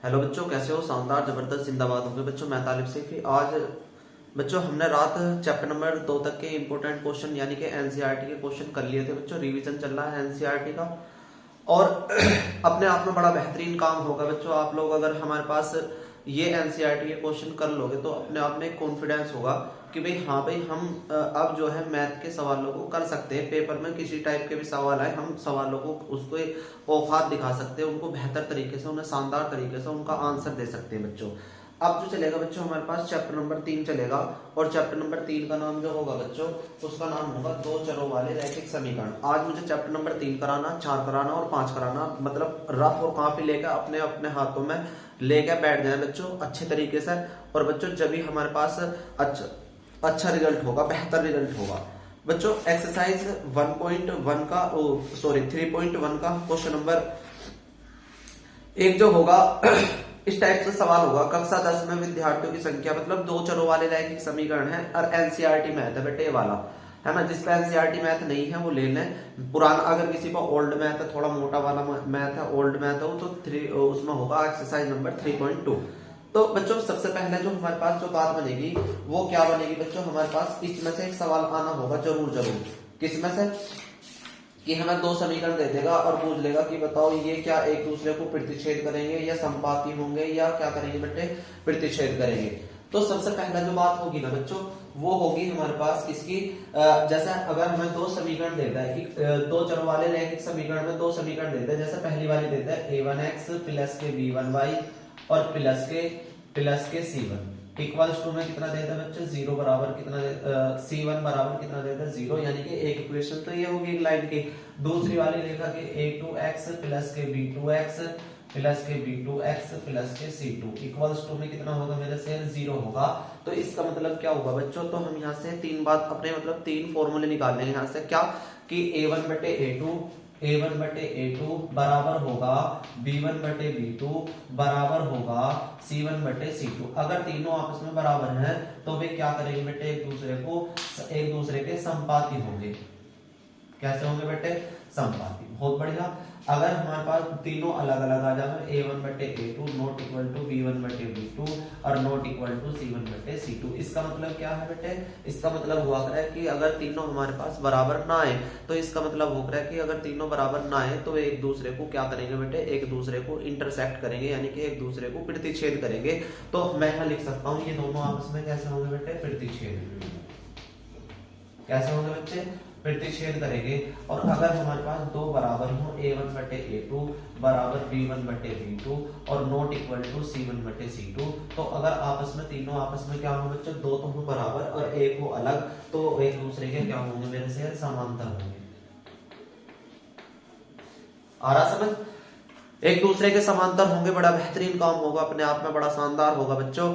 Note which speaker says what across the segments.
Speaker 1: Hello बच्चों, कैसे हो? शानदार, जबरदस्त, जिंदाबाद होंगे बच्चों। मैं तालिब सैफी। आज बच्चों हमने रात चैप्टर नंबर 2 तक के इंपॉर्टेंट क्वेश्चन यानी कि एनसीईआरटी के क्वेश्चन कर लिए थे बच्चों। रिवीजन चल रहा है एनसीईआरटी का और अपने आप में बड़ा बेहतरीन काम होगा बच्चों। आप लोग अगर हमारे पास ये एनसीईआरटी के क्वेश्चन कर लोगे तो अपने आप में कॉन्फिडेंस होगा कि भाई हाँ भाई हम अब जो है मैथ के सवालों को कर सकते हैं। पेपर में किसी टाइप के भी सवाल आए, हम सवालों को उसको औकात दिखा सकते हैं, उनको बेहतर तरीके से, उन्हें शानदार तरीके से उनका आंसर दे सकते हैं बच्चों। अब जो चलेगा बच्चों हमारे पास चैप्टर नंबर 3 चलेगा और चैप्टर नंबर 3 का नाम जो होगा बच्चों उसका नाम होगा दो चरों वाले रैखिक समीकरण। आज मुझे चैप्टर नंबर 3 कराना, 4 कराना और 5 कराना, मतलब रफ और कॉपी लेकर अपने अपने हाथों में लेकर बैठ जाए बच्चों अच्छे तरीके से। और बच्चों जब भी हमारे पास अच्छा रिजल्ट होगा, बेहतर रिजल्ट होगा बच्चों। एक्सरसाइज 1.1 का 3.1 का क्वेश्चन नंबर 1 जो होगा इस टाइप से सवाल होगा। कक्षा 10 में विद्यार्थियों की संख्या, मतलब दो चरों वाले रैखिक समीकरण है और एनसीईआरटी मैथ है बेटे, ये वाला है ना। जिसका एनसीईआरटी मैथ नहीं है वो ले लें। पुराना अगर किसी को ओल्ड मैथ है, थोड़ा मोटा वाला मैथ है, ओल्ड मैथ हो तो उसमें होगा एक्सरसाइज नंबर 3.2। तो बच्चों सबसे पहले जो हमारे पास जो बात बनेगी वो क्या बनेगी बच्चों, हमारे पास इसमें से एक सवाल आना होगा जरूर जरूर। किसमें से? कि हमें दो समीकरण दे देगा और पूछ लेगा कि बताओ ये क्या एक दूसरे को प्रतिच्छेद करेंगे या संपाती होंगे या क्या करेंगे बेटे, प्रतिच्छेद करेंगे। तो सबसे पहला जो बात होगी ना बच्चों वो होगी हमारे पास किसकी, जैसे अगर हमें दो समीकरण देता है कि दो चरों वाले रैखिक समीकरण में दो समीकरण देते हैं। जैसे पहली वाली देता है a1x प्लस के b1y और प्लस के c1 इक्वल्स टू में कितना देता है बच्चे, जीरो बराबर कितना c1 बराबर कितना देता है, जीरो, यानी कि एक इक्वेशन तो ये होगी एक लाइन की। दूसरी वाली देखा कि a2x प्लस के b2x प्लस के b2x प्लस के c2 इक्वल्स टू में कितना होगा मेरे से, जीरो होगा। तो इसका मतलब क्या होगा बच्चों, तो हम यहाँ से तीन बात अपने मतलब तीन फॉर्मूले निकाल लेंगे यहाँ से। क्या कि a1 बटे a2 बराबर होगा b1 बटे b2 बराबर होगा c1 बटे c2। अगर तीनों आपस में बराबर हैं तो वे क्या करेंगे बेटे, एक दूसरे के संपाती होंगे। कैसे होंगे बेटे, संपाती। बहुत बढ़िया। अगर हमारे पास तीनों अलग अलग आ जाए, a1 बटे a2 not equal to b1 बटे b2 और नॉट इक्वल टू c1 बटे c2, इसका मतलब क्या है बेटे, इसका मतलब हुआ करे कि अगर तीनों हमारे पास बराबर ना आए तो इसका मतलब हो रहा है कि अगर तीनों बराबर ना आए तो एक दूसरे को क्या करेंगे बेटे, एक दूसरे को इंटरसेक्ट करेंगे, यानी कि एक दूसरे को प्रतिच्छेद करेंगे। तो मैं यहाँ लिख सकता हूँ ये दोनों आपस में कैसे होंगे बेटे, प्रतिच्छेद। कैसे होंगे बच्चे, प्रतिच्छेद करेंगे। और अगर हमारे पास दो बराबर हो, a1 बटे a2 बराबर b1 बटे b2 और नॉट इक्वल टू c1 बटे c2, तो अगर आपस में तीनों आपस में क्या होंगे बच्चों, दो तो हो बराबर और एक हो अलग, तो एक दूसरे के क्या होंगे मेरे से, समांतर होंगे। आ रहा समझ? एक दूसरे के समांतर होंगे, बड़ा बेहतरीन काम होगा, अपने आप में बड़ा शानदार होगा बच्चों।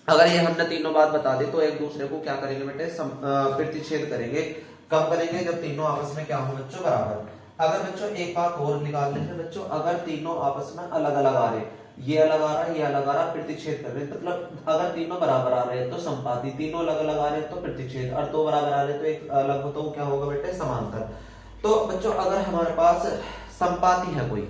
Speaker 1: अगर ये हमने तीनों बात बता दी तो एक दूसरे को क्या करेंगे बेटे, प्रतिच्छेद करेंगे। कब करेंगे, जब तीनों आपस में क्या हो बच्चों, बराबर। अगर बच्चों एक बात और निकाल लेते हैं बच्चों, अगर तीनों आपस में अलग अलग आ रहे, ये अलग आ रहा है, ये अलग आ रहा है, प्रतिच्छेद कर रहे हैं, मतलब अगर तीनों बराबर आ रहे हैं तो संपाती, तीनों अलग अलग आ रहे हैं तो प्रतिच्छेद, और दो बराबर आ रहे हैं तो एक अलग हो तो क्या होगा बेटे, समांतर। तो बच्चों अगर हमारे पास संपाती है कोई,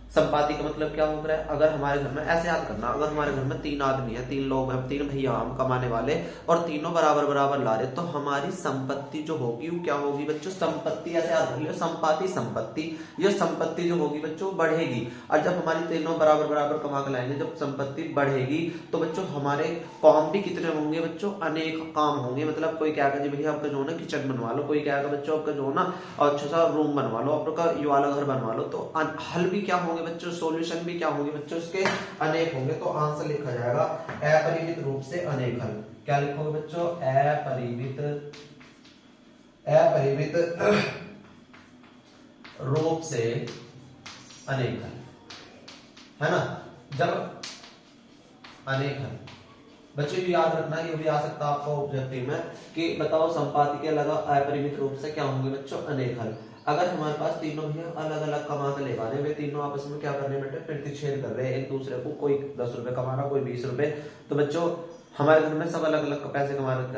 Speaker 1: संपाति का मतलब क्या हो रहा है, अगर हमारे घर में, ऐसे याद करना, अगर हमारे घर में तीन आदमी है, तीन लोग हैं, तीन भैया हम कमाने वाले, और तीनों बराबर बराबर ला रहे, तो हमारी संपत्ति जो होगी वो क्या होगी बच्चों, संपत्ति। ऐसे याद रख लो, संपाति संपत्ति, ये संपत्ति जो होगी बच्चों बढ़ेगी। और जब हमारी तीनों बराबर बराबर कमा के लाएंगे, जब संपत्ति बढ़ेगी तो बच्चों हमारे काम भी कितने होंगे बच्चों, अनेक काम होंगे। मतलब कोई क्या कहे भैया आपका जो है ना किचन बनवा लो, कोई क्या बच्चों आपका जो है ना अच्छा सा रूम बनवा लो, आपका ये वाला घर बनवा लो, तो हल भी क्या होंगे बच्चों, सॉल्यूशन भी क्या होंगे बच्चों, इसके अनेक होंगे। तो आंसर लिखा जाएगा अपरिमित रूप से अनेक हल। क्या लिखोगे बच्चों, अपरिमित रूप से अनेक हल, है ना। जब अनेक हल बच्चों ये याद रखना, ये भी आ सकता है आपको ऑब्जेक्टिव में कि बताओ संपाति के अलावा अपरिमित रूप से क्या होंगे बच्चों, अनेक हल। अगर हमारे पास तीनों भी अलग अलग कमा के ले रहे, वे तीनों आपस में क्या कर रहे हैं बेटे, प्रतिच्छेद कर रहे हैं एक दूसरे को, कोई 10 रुपए कमा रहा, कोई 20 रुपए, तो बच्चों हमारे घर में सब अलग अलग पैसे कमा लाग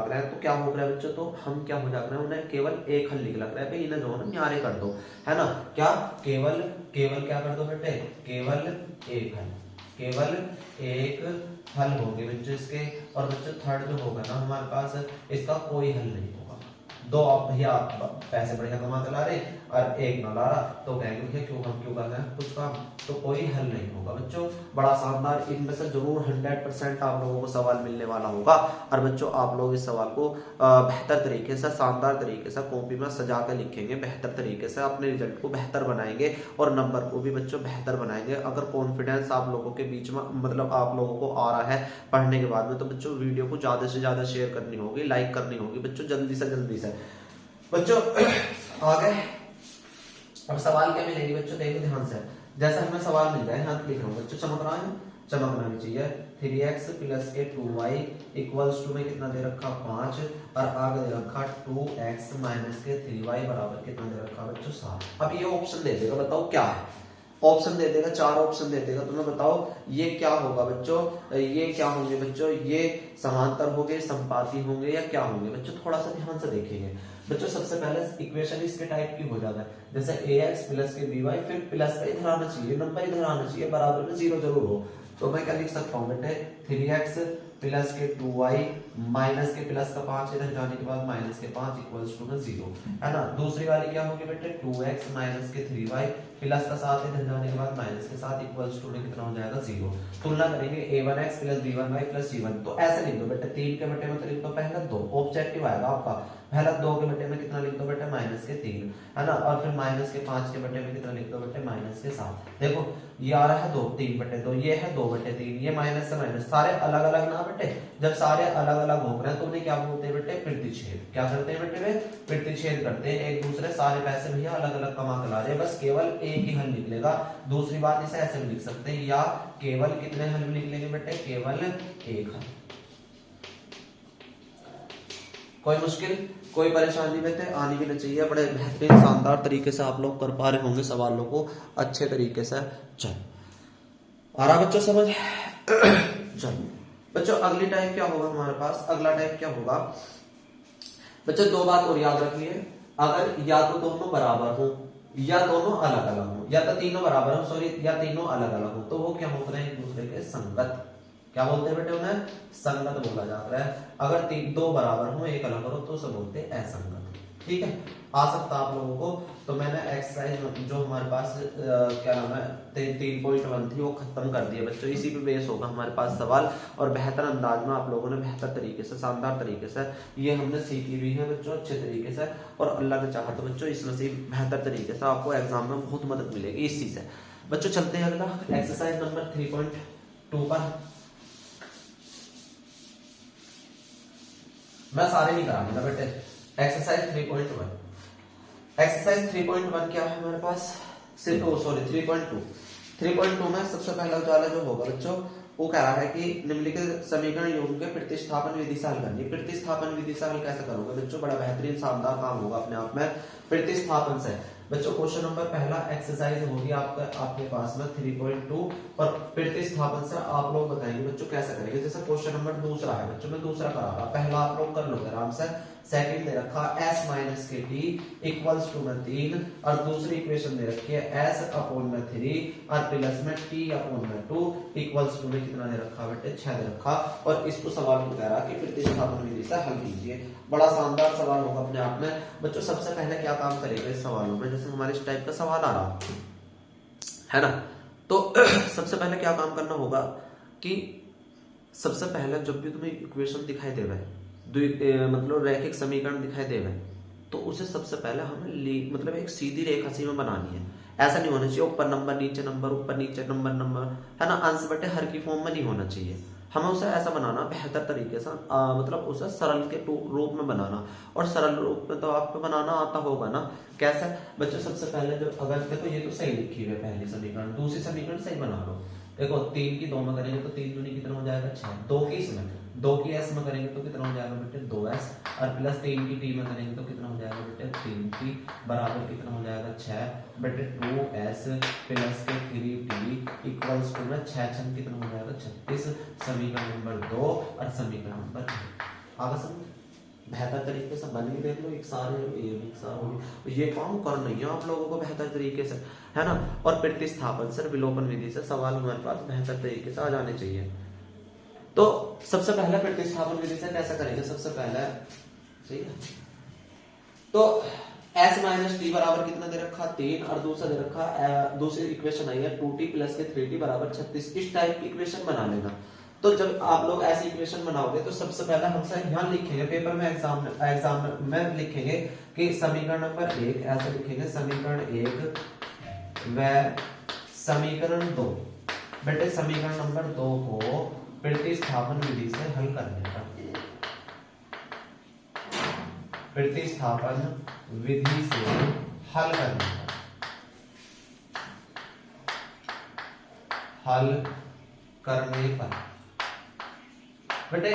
Speaker 1: रहे हैं, तो क्या हो रहा है बच्चों, तो हम क्या हो जा रहे हैं, उन्हें केवल एक हल निकल रहा है भाई, इन्हें जो है ना न्यारे कर दो, है ना, क्या केवल केवल क्या कर दो बेटे, केवल एक हल, केवल एक हल होंगे बच्चों इसके। और बच्चों थर्ड जो होगा ना हमारे पास, इसका कोई हल नहीं होगा। दो आप भैया आप पैसे बढ़िया कमा के ला रहे और एक ना ला रहा, तो कहेंगे भैया क्यों हम क्यों कर रहे हैं कुछ काम, तो कोई हल नहीं होगा बच्चों। बड़ा शानदार, इनमें से जरूर 100% आप लोगों को सवाल मिलने वाला होगा। और बच्चों आप लोग इस सवाल को बेहतर तरीके से, शानदार तरीके से कॉपी में सजा कर लिखेंगे, बेहतर तरीके से अपने रिजल्ट को बेहतर बनाएंगे और नंबर को भी बच्चों बेहतर बनाएंगे। अगर कॉन्फिडेंस आप लोगों के बीच में, मतलब आप लोगों को आ रहा है पढ़ने के बाद में, तो बच्चों वीडियो को ज्यादा से ज्यादा शेयर करनी होगी, लाइक करनी होगी बच्चों, जल्दी से बच्चों। आगे अब सवाल क्या मिलेगी बच्चों, देखो ध्यान से, जैसा हमें सवाल मिल रहा है यहाँ लिख रहा हूँ बच्चों, चमक रहा है, चमकना भी चाहिए। 3x प्लस के 2y इक्वल्स टू में कितना दे रखा 5 और आगे दे रखा 2x माइनस के 3y बराबर कितना दे रखा बच्चों 7। अब ये ऑप्शन दे देगा, बताओ क्या है, ऑप्शन दे देगा, 4 ऑप्शन दे देगा, तुम्हें बताओ ये क्या होगा बच्चों, ये क्या होंगे बच्चों, ये समांतर होंगे, संपाती होंगे या क्या होंगे बच्चों, थोड़ा सा ध्यान से देखेंगे बच्चों। सबसे पहले इक्वेशन इसके टाइप की हो जाता है, जैसे ax प्लस के by, फिर प्लस का इधर आना चाहिए, नंबर इधर आना चाहिए, बराबर में 0 जरूर हो। तो मैं क्या लिख सकता हूँ बेटे, 3x प्लस के 2y माइनस के प्लस का 5 इधर जाने के बाद माइनस के 5 इक्वल्स टू में 0, है ना। दूसरी वाली क्या होगी बेटे, 2x माइनस के 3y प्लस का 7 इधर जाने के बाद माइनस के 7 इक्वल्स टू में कितना हो जाएगा 0। तुलना करेंगे a1x plus b1y plus c1, तो ऐसे लिख दो बेटे, 3 के बटे में तो लिख दो पहला 2, ऑब्जेक्टिव आएगा आपका, पहला 2 के बटे में कितना लिख दो बेटे माइनस के 3, है ना, और फिर माइनस के 5 के बटे में कितना लिख दो बेटे माइनस के 7। देखो ये आ रहा है 2, 3 बटे 2, ये है 2 बटे 3, ये माइनस से माइनस, सारे अलग अलग ना बेटे, जब सारे अलग अलग हो रहे हैं तो उन्हें क्या बोलते हैं बेटे, प्रतिच्छेद। क्या करते हैं बेटे वे, प्रतिच्छेद करते हैं एक दूसरे, सारे पैसे भैया अलग अलग कमा के ला रहे हैं, बस केवल एक ही हल निकलेगा। दूसरी बात इसे ऐसे भी लिख सकते हैं, या केवल कितने हल निकलेंगे बेटे, केवल एक हल। कोई मुश्किल, कोई परेशानी बेटे आनी भी नहीं चाहिए, बड़े बेहतरीन शानदार तरीके से आप लोग कर पा रहे होंगे सवालों को अच्छे तरीके से। चल आ रहा बच्चों समझ। चल बच्चों अगली टाइप क्या होगा हमारे पास, अगला टाइप क्या होगा बच्चों, 2 बात और याद रखिए, अगर या तो दोनों बराबर हो या दोनों अलग अलग हो, या तो तीनों बराबर हो सॉरी, या तीनों अलग अलग हो, तो वो क्या होते हैं, एक दूसरे के संगत। क्या बोलते हैं बेटे उन्हें, संगत बोला जाता है। अगर 2 बराबर हो एक अलग हो तो उसे बोलते हैं असंगत। ठीक है, आ सकता आप लोगों को। तो मैंने एक्सरसाइज जो हमारे पास क्या नाम है 3.1 थी वो खत्म कर दिया बच्चों, इसी पे बेस होगा हमारे पास सवाल, और बेहतर अंदाज में आप लोगों ने बेहतर तरीके से, शानदार तरीके से ये हमने सीखी भी है बच्चों अच्छे तरीके से, और अल्लाह ने चाहा तो बच्चों इसमें से बेहतर तरीके से आपको एग्जाम में बहुत मदद मिलेगी इस चीज से। बच्चों चलते हैं अगला एक्सरसाइज नंबर 3.2 पर। मैं सारे नहीं कराऊंगा बेटे। एक्सरसाइज 3.1, एक्सरसाइज 3.1 क्या है हमारे पास, सॉरी 3.2 में सबसे पहला वाला जो होगा बच्चों, वो कह रहा है कि निम्नलिखित समीकरण योग के प्रतिस्थापन विधि से हल करनी। प्रतिस्थापन विधि से हल कैसे करोगे बच्चों, बड़ा बेहतरीन शानदार काम होगा अपने आप में प्रतिस्थापन से। बच्चों क्वेश्चन नंबर पहला एक्सरसाइज होगी आपके पास में 3.2, और प्रतिस्थापन से आप लोग बताएंगे बच्चों कैसे करेंगे। जैसे क्वेश्चन नंबर दूसरा है बच्चों, मैं दूसरा करा रहा, पहला आप लोग कर लोगे आराम से। सेकंड दे रखा s माइनस के t इक्वल्स टू में 3, और दूसरी इक्वेशन दे रखी है s अपॉन में 3 और प्लस में t अपॉन में 2 इक्वल्स टू में कितना दे रखा बेटे 6 दे रखा, और इसको सवाल को कह रहा कि प्रतिस्थापन विधि से हल कीजिए। बड़ा शानदार सवाल होगा अपने आप में बच्चों। सबसे पहले क्या काम करेगा इस सवालों में, जैसे हमारे इस टाइप का सवाल आ रहा है ना, तो सबसे पहले क्या काम करना होगा कि सबसे पहले जब भी तुम्हें इक्वेशन दिखाई देवे, मतलब रैखिक समीकरण दिखाई देवे, तो उसे सबसे पहले हमें मतलब एक सीधी रेखा सी में बनानी है। ऐसा नहीं होना चाहिए ऊपर नंबर नीचे नंबर, ऊपर नीचे नंबर, है ना, अंश बटे हर की फॉर्म में नहीं होना चाहिए। हमें उसे ऐसा बनाना बेहतर तरीके से, मतलब उसे सरल के रूप में बनाना, और सरल रूप में तो आपको बनाना आता होगा ना। कैसे बच्चों, सबसे पहले जो अगर देखो ये तो सही लिखी हुई है पहली समीकरण, दूसरी समीकरण सही बना लो। देखो 3 की 2 में करेंगे तो 3 दूनी कितना हो जाएगा 6, 2 की इसमें 2 की s में करेंगे तो कितना हो जाएगा बेटे 2s, और प्लस 3 की टी में करेंगे तो कितना हो जाएगा बेटे 3t बराबर कितना हो जाएगा 6 बेटे 2s प्लस के 3t इक्वल्स टू में 6 6 कितना हो जाएगा 36। समीकरण नंबर 2 और समीकरण नंबर 3 आगे समझ बेहतर तरीके से बन के देख लो। एक सारे ये काम करना ही है आप लोगों को बेहतर तरीके से, है ना। और प्रतिस्थापन सर विलोपन विधि से सवाल हमारे पास बेहतर तरीके से आ जाने चाहिए। तो सबसे पहले प्रतिस्थापन विधि से कैसे करेंगे, सबसे पहले सही है तो s माइनस टी बराबर कितना दे रखा 3 और दूसरा दे रखा दूसरी इक्वेशन आई है 2t प्लस के 3t बराबर 36। इस टाइप की इक्वेशन बना लेना। तो जब आप लोग ऐसी इक्वेशन बनाओगे तो सबसे पहले हमसे यहाँ लिखेंगे पेपर में एग्जाम में लिखेंगे कि समीकरण नंबर 1 ऐसे लिखेंगे समीकरण 1 व समीकरण 2। बेटे समीकरण नंबर 2 को प्रतिस्थापन विधि से हल करने का, प्रतिस्थापन विधि से हल करने का, हल करने पर बेटे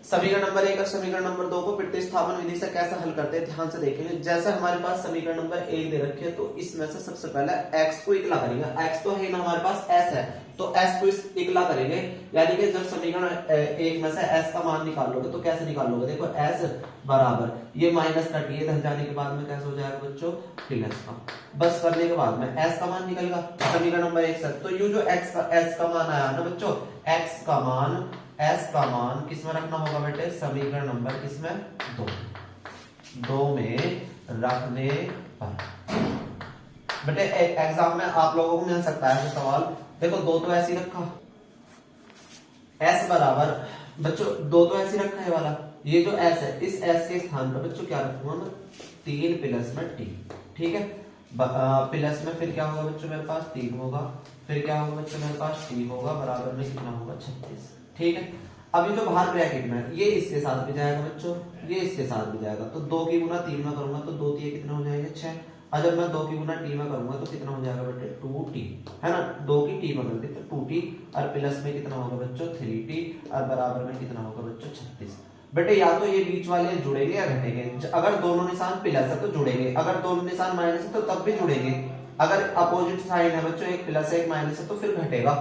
Speaker 1: समीकरण नंबर 1 और समीकरण नंबर 2 को प्रतिस्थापन विधि से कैसे हल करते हैं ध्यान से देखेंगे। जैसे हमारे पास समीकरण नंबर 1 दे रखे है तो इसमें से सबसे पहले x को इकला करेंगे। x तो है ना हमारे पास s है तो s को इकला करेंगे, यानी कि जब समीकरण 1 में से s का मान निकालोगे तो कैसे निकालोगे, देखो s बराबर ये माइनस का टी इधर जाने के बाद में कैसे हो जाएगा बच्चों प्लस का, बस करने के बाद में s का मान निकलेगा समीकरण नंबर 1 से। तो ये जो s का मान आया ना बच्चों, s का मान किसमें रखना होगा बेटे, समीकरण नंबर किसमें 2 में रखने पर। बेटे एग्जाम में आप लोगों को मिल सकता है ऐसा सवाल। देखो 2 तो ऐसे ही रखा s बराबर बच्चों 2 तो ऐसे रखा है वाला, ये जो s है इस s के स्थान पर बच्चों क्या रखूंगा मैं 3 प्लस में t, ठीक है। प्लस में फिर क्या होगा बच्चों मेरे पास 3 होगा, फिर क्या होगा बच्चों मेरे पास t होगा बराबर में कितना होगा 36, ठीक है। अभी जो बाहर ब्रैकेट में ये इसके साथ भी जाएगा बच्चों, ये इसके साथ भी जाएगा तो 2 की गुना 3 में करूंगा तो 2 3 कितना हो जाएगा 6, और जब मैं 2 की गुना t में करूंगा तो कितना हो जाएगा बेटे 2t, है ना। 2 की t में करते तो 2t और प्लस में कितना होगा बच्चों 3t और बराबर में कितना होगा बच्चों 36। बेटे या तो ये बीच वाले जुड़ेंगे या घटेंगे, अगर दोनों निशान प्लस है तो जुड़ेंगे, अगर दोनों निशान माइनस है तो तब भी जुड़ेंगे, अगर अपोजिट साइन है बच्चों एक प्लस है एक माइनस है तो फिर घटेगा,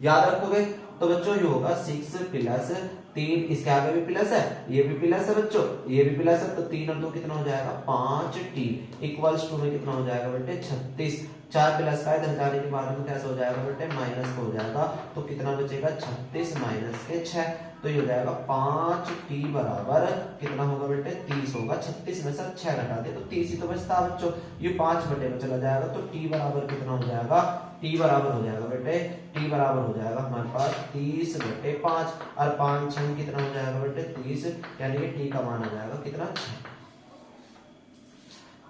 Speaker 1: याद रखोगे। तो बच्चों ये होगा 6 प्लस 3, इसके आगे भी प्लस है ये भी प्लस है बच्चों ये भी प्लस है, तो 3 और 2 कितना हो जाएगा 5t इक्वल्स टू में कितना हो जाएगा बेटे 36। 4 प्लस का इधर जाने के बाद में कैसे हो जाएगा बेटे माइनस हो जाएगा, तो कितना बचेगा 36 माइनस के 6, तो ये हो जाएगा 5t बराबर कितना होगा बेटे 30 होगा। 36 में से 6 घटा दे तो 30 ही तो बचता बच्चों, ये 5 बटे में चला जाएगा तो t बराबर कितना हो जाएगा, t बराबर हो जाएगा बेटे t बराबर हो जाएगा हमारे पास 30 बटे 5 और 5 6 कितना हो जाएगा बेटे 30, यानी कि t का मान आ जाएगा कितना 6।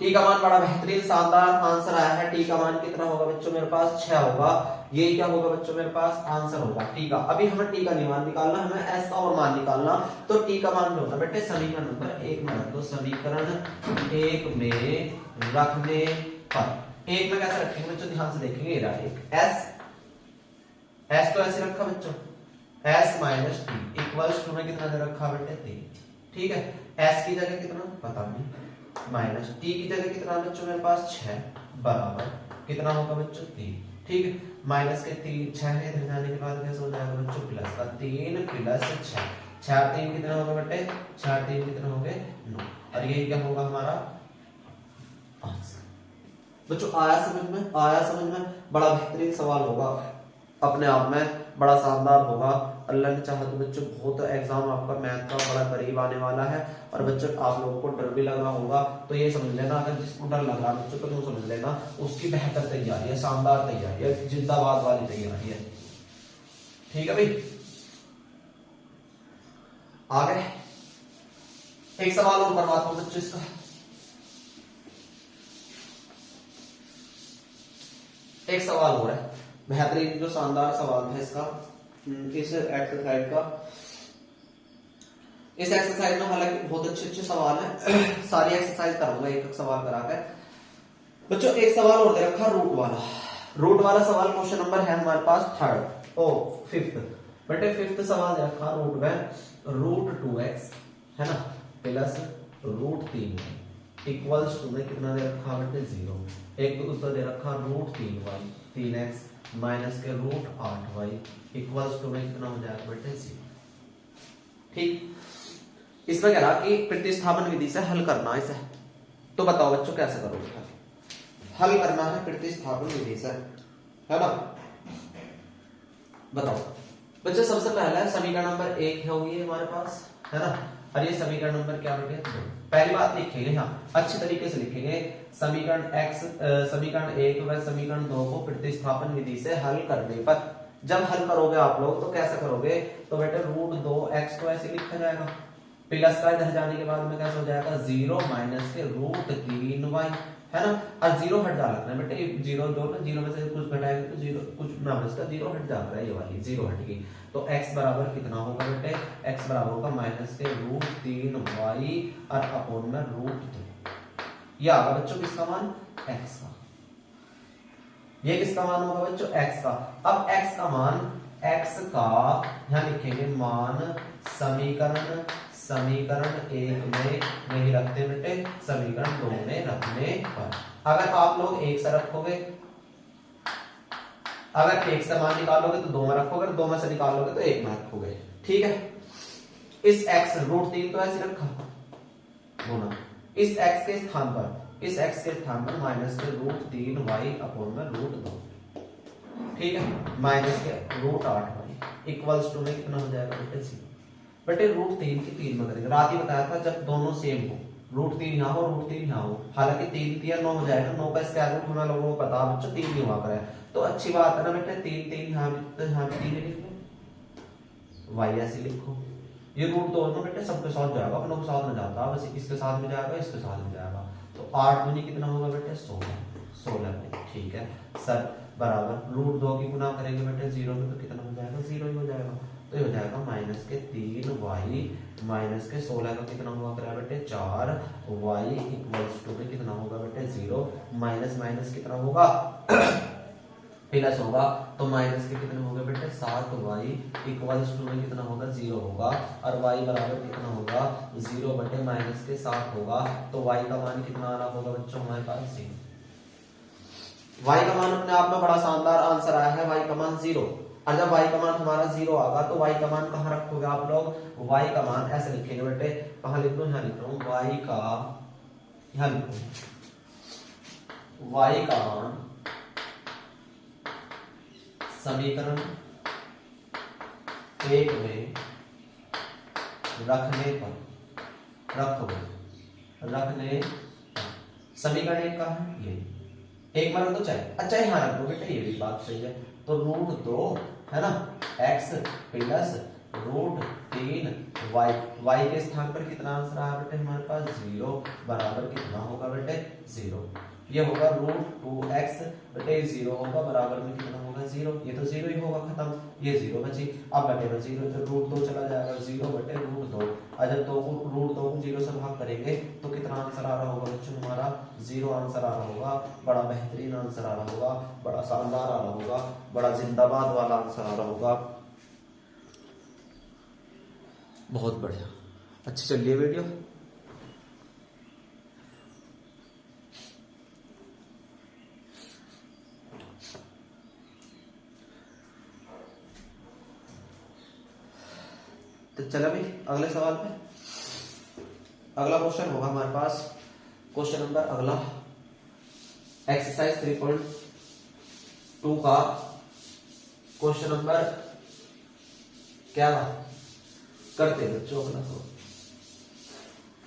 Speaker 1: टी का मान बड़ा बेहतरीन शानदार आंसर आया है। टी का मान कितना होगा बच्चों मेरे पास 6 होगा, ये क्या होगा बच्चों मेरे पास आंसर होगा टी का। अभी हमें टी का नहीं मान निकालना, हमें एस का और मान निकालना। तो टी का मान जो होता है बेटे समीकरण नंबर 1 में रख दो, समीकरण 1 में रखने पर 1 में कैसे रखेंगे बच्चों ध्यान से देखेंगे, ये रहा एक एस तो ऐसे रखा बच्चों s minus t equals to में कितना दे रखा बेटे 3, ठीक है। एस की जगह कितना पता नहीं माइनस टी की जगह कितना बच्चों मेरे पास 6 बराबर कितना होगा बच्चों 3, ठीक है। माइनस के 3 6 है इधर जाने के बाद कैसे हो जाएगा बच्चों प्लस का 3 प्लस 6 6 3 कितना होगा बेटे 6 3 कितना हो गए 9, और ये क्या होगा हमारा आंसर। बच्चों आया समझ में, आया समझ में, बड़ा बेहतरीन सवाल होगा अपने आप में, बड़ा शानदार होगा। अल्लाह ने चाहा तो बच्चों बहुत एग्जाम आपका मैथ का बड़ा करीब आने वाला है, और बच्चों आप लोगों को डर भी लग रहा होगा तो ये समझ लेना, अगर जिसको डर लग रहा है बच्चों तो समझ लेना उसकी बेहतर तैयारी है, शानदार तैयारी है, जिंदाबाद वाली तैयारी है, ठीक है भाई। आगे एक सवाल और करवाता हूं बच्चों, इसका एक सवाल हो रहा है बेहतरीन जो शानदार सवाल है इसका, इस एक्सरसाइज का। इस एक्सरसाइज में हालांकि बहुत अच्छे सवाल हैं, सारी एक्सरसाइज करूंगा एक एक सवाल करा कर। बच्चों एक सवाल और दे रखा रूट वाला सवाल, क्वेश्चन नंबर है हमारे पास 5th बेटे 5th सवाल दे रखा रूट में रूट 2x है ना, प्लस √3y इक्वल्स टू में कितना दे रखा बेटे 0, एक दूसरा दे रखा √3y 3x माइनस के √8y इक्वल्स टू में कितना हो जाएगा बेटे 0। ठीक, इसमें कह रहा कि प्रतिस्थापन विधि से हल करना है इसे, तो बताओ बच्चों कैसे करोगे? हल करना है प्रतिस्थापन विधि से, है ना। बताओ बच्चों, सबसे पहला है समीकरण नंबर 1 होगी हमारे पास, है ना, और ये समीकरण नंबर क्या बेटे 2। पहली बात लिखेंगे, हाँ अच्छी तरीके से लिखेंगे, समीकरण 1 व समीकरण 2 को प्रतिस्थापन विधि से हल करने पर, जब हल करोगे आप लोग तो कैसे करोगे, तो बेटे √2x को ऐसे लिखा जाएगा, प्लस का इधर जाने के बाद में कैसे हो जाएगा 0 माइनस के √3y, है ना, और 0 हट जा रहा है बेटे, 0 जो ना 0 में से कुछ घटाएंगे तो 0 कुछ ना बचता, 0 हट जा रहा है, ये वाली 0 हट गई, तो x बराबर कितना होगा बेटे, x बराबर होगा माइनस के √3y और अपॉन में √2, ये आगा बच्चों किसका मान, x का, ये किसका मान होगा बच्चों, x का। अब x का मान, x का यहां लिखेंगे मान समीकरण 1 में नहीं रखते बेटे, समीकरण 2 में रखने पर, अगर आप लोग 1 से रखोगे, अगर 1 से मान निकालोगे तो 2 में रखोगे, 2 में से निकालोगे तो 1 में रखोगे, ठीक है। इस x √3 तो ऐसे रखा होना, इस x के स्थान पर माइनस के √3y अपॉन में √2, ठीक है, माइनस के √8y इक्वल्स टू में कितना हो जाएगा बेटे 0। बेटे √3 की 3 में करेंगे, रात ही बताया था जब दोनों सेम हो, √3 यहाँ हो √3 यहाँ हो, हालांकि 3 3 9 हो जाएगा, 9 का स्क्वायर रूट होना लोगों को पता बच्चों 3 नहीं हुआ करे, तो अच्छी बात है ना बेटे, 3 3 यहाँ भी, तो यहाँ भी 3 लिख लो, y ऐसे लिखो, ये रूट दोनों बेटे सबके साथ जाएगा, अपनों के साथ में जाता है, बस इसके साथ में जाएगा, इसके साथ में जाएगा, तो 8 दूनी कितना होगा बेटे 16 में, ठीक है सर, बराबर √2 की गुना करेंगे बेटे 0 में तो कितना हो जाएगा, 0 ही हो जाएगा, तो ये हो जाएगा माइनस के 3y माइनस के 16 का कितना हुआ करा बेटे 4y इक्वल्स टू में कितना होगा बेटे 0, माइनस माइनस कितना होगा प्लस होगा, तो माइनस के कितने होंगे बेटे 7y इक्वल्स टू में कितना होगा 0 होगा, और y बराबर कितना होगा 0 बटे माइनस के 7 होगा, तो y का मान कितना आना होगा बच्चों हमारे पास 0। y का मान अपने आप में बड़ा शानदार आंसर आया है, y का मान 0, और जब y का मान हमारा 0 आगा तो y का मान कहाँ रखोगे आप लोग, y का मान ऐसे लिखेंगे बेटे, कहाँ लिख लो, यहाँ लिख रहा हूँ y का, यहाँ लिखो y का मान समीकरण 1 में रखने पर, रखने समीकरण 1 का है ये, 1 में रख दो चाहे, अच्छा यहाँ रख दो बेटे, ये भी बात सही है, तो √2 है ना, x प्लस √3y, y के स्थान पर कितना आंसर आया बेटे हमारे पास 0, बराबर कितना होगा बेटे 0, ये होगा √2x बटे 0 होगा, बराबर में कितना होगा 0, ये तो 0 ही होगा, खत्म, ये 0 बची, अब बटे में 0 तो √2 चला जाएगा, 0 बटे √2, और जब √2 को 0 से भाग करेंगे तो कितना आंसर आ रहा होगा बच्चों हमारा 0 आंसर आ रहा होगा, बड़ा बेहतरीन आंसर आ रहा होगा, बड़ा शानदार आ रहा होगा, बड़ा जिंदाबाद वाला आंसर आ रहा होगा, बहुत बढ़िया। अच्छा चलिए वीडियो तो चलो भाई अगले सवाल पे, अगला क्वेश्चन होगा हमारे पास, क्वेश्चन नंबर अगला एक्सरसाइज 3.2 का क्वेश्चन नंबर क्या करते हैं बच्चों, अगला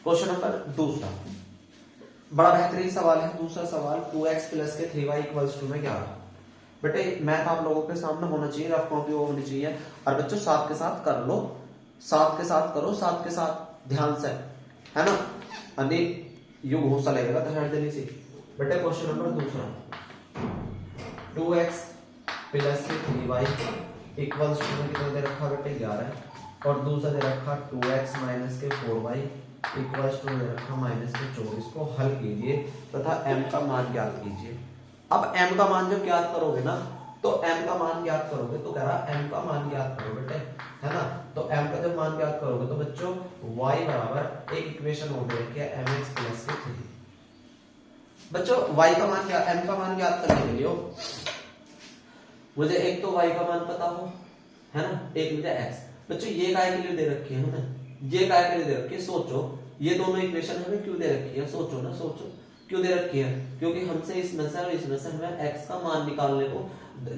Speaker 1: क्वेश्चन नंबर दूसरा, बड़ा बेहतरीन सवाल है। दूसरा सवाल 2x प्लस के 3y इक्वल्स टू में क्या रहा बेटे, मैथ आप लोगों के सामने होना चाहिए, रफ कॉपी वो होनी चाहिए, और बच्चों साथ के साथ कर लो, साथ के साथ करो, साथ के साथ ध्यान से, है ना, अन्य युग घूसा लगेगा तो हट देनी सी बेटे। क्वेश्चन नंबर दूसरा 2x प्लस के 3y इक्वल्स टू में कितना दे रखा बेटे 11, और दूसरा दे रखा 2x माइनस के 4y इक्वल्स टू दे रखा माइनस के 24, को हल कीजिए तथा m का मान ज्ञात कीजिए। अब m का मान जब ज्ञात करोगे ना तो m का मान ज्ञात करोगे तो कह रहा m का मान ज्ञात करो बेटे, है ना। तो m का जब मान ज्ञात करोगे तो बच्चों y बराबर एक इक्वेशन हो गई क्या mx प्लस के 3। बच्चों y का मान क्या m का मान ज्ञात करने के लिए मुझे एक तो y का मान पता हो, है ना, एक मुझे x। बच्चों ये काय के लिए दे रखी है हमें, ये काय के लिए दे रखी है, सोचो ये दोनों इक्वेशन हमें क्यों दे रखी है, सोचो ना, सोचो क्यों दे रखी है, क्योंकि हमसे इसमें से और इसमें से हमें x का मान निकालने को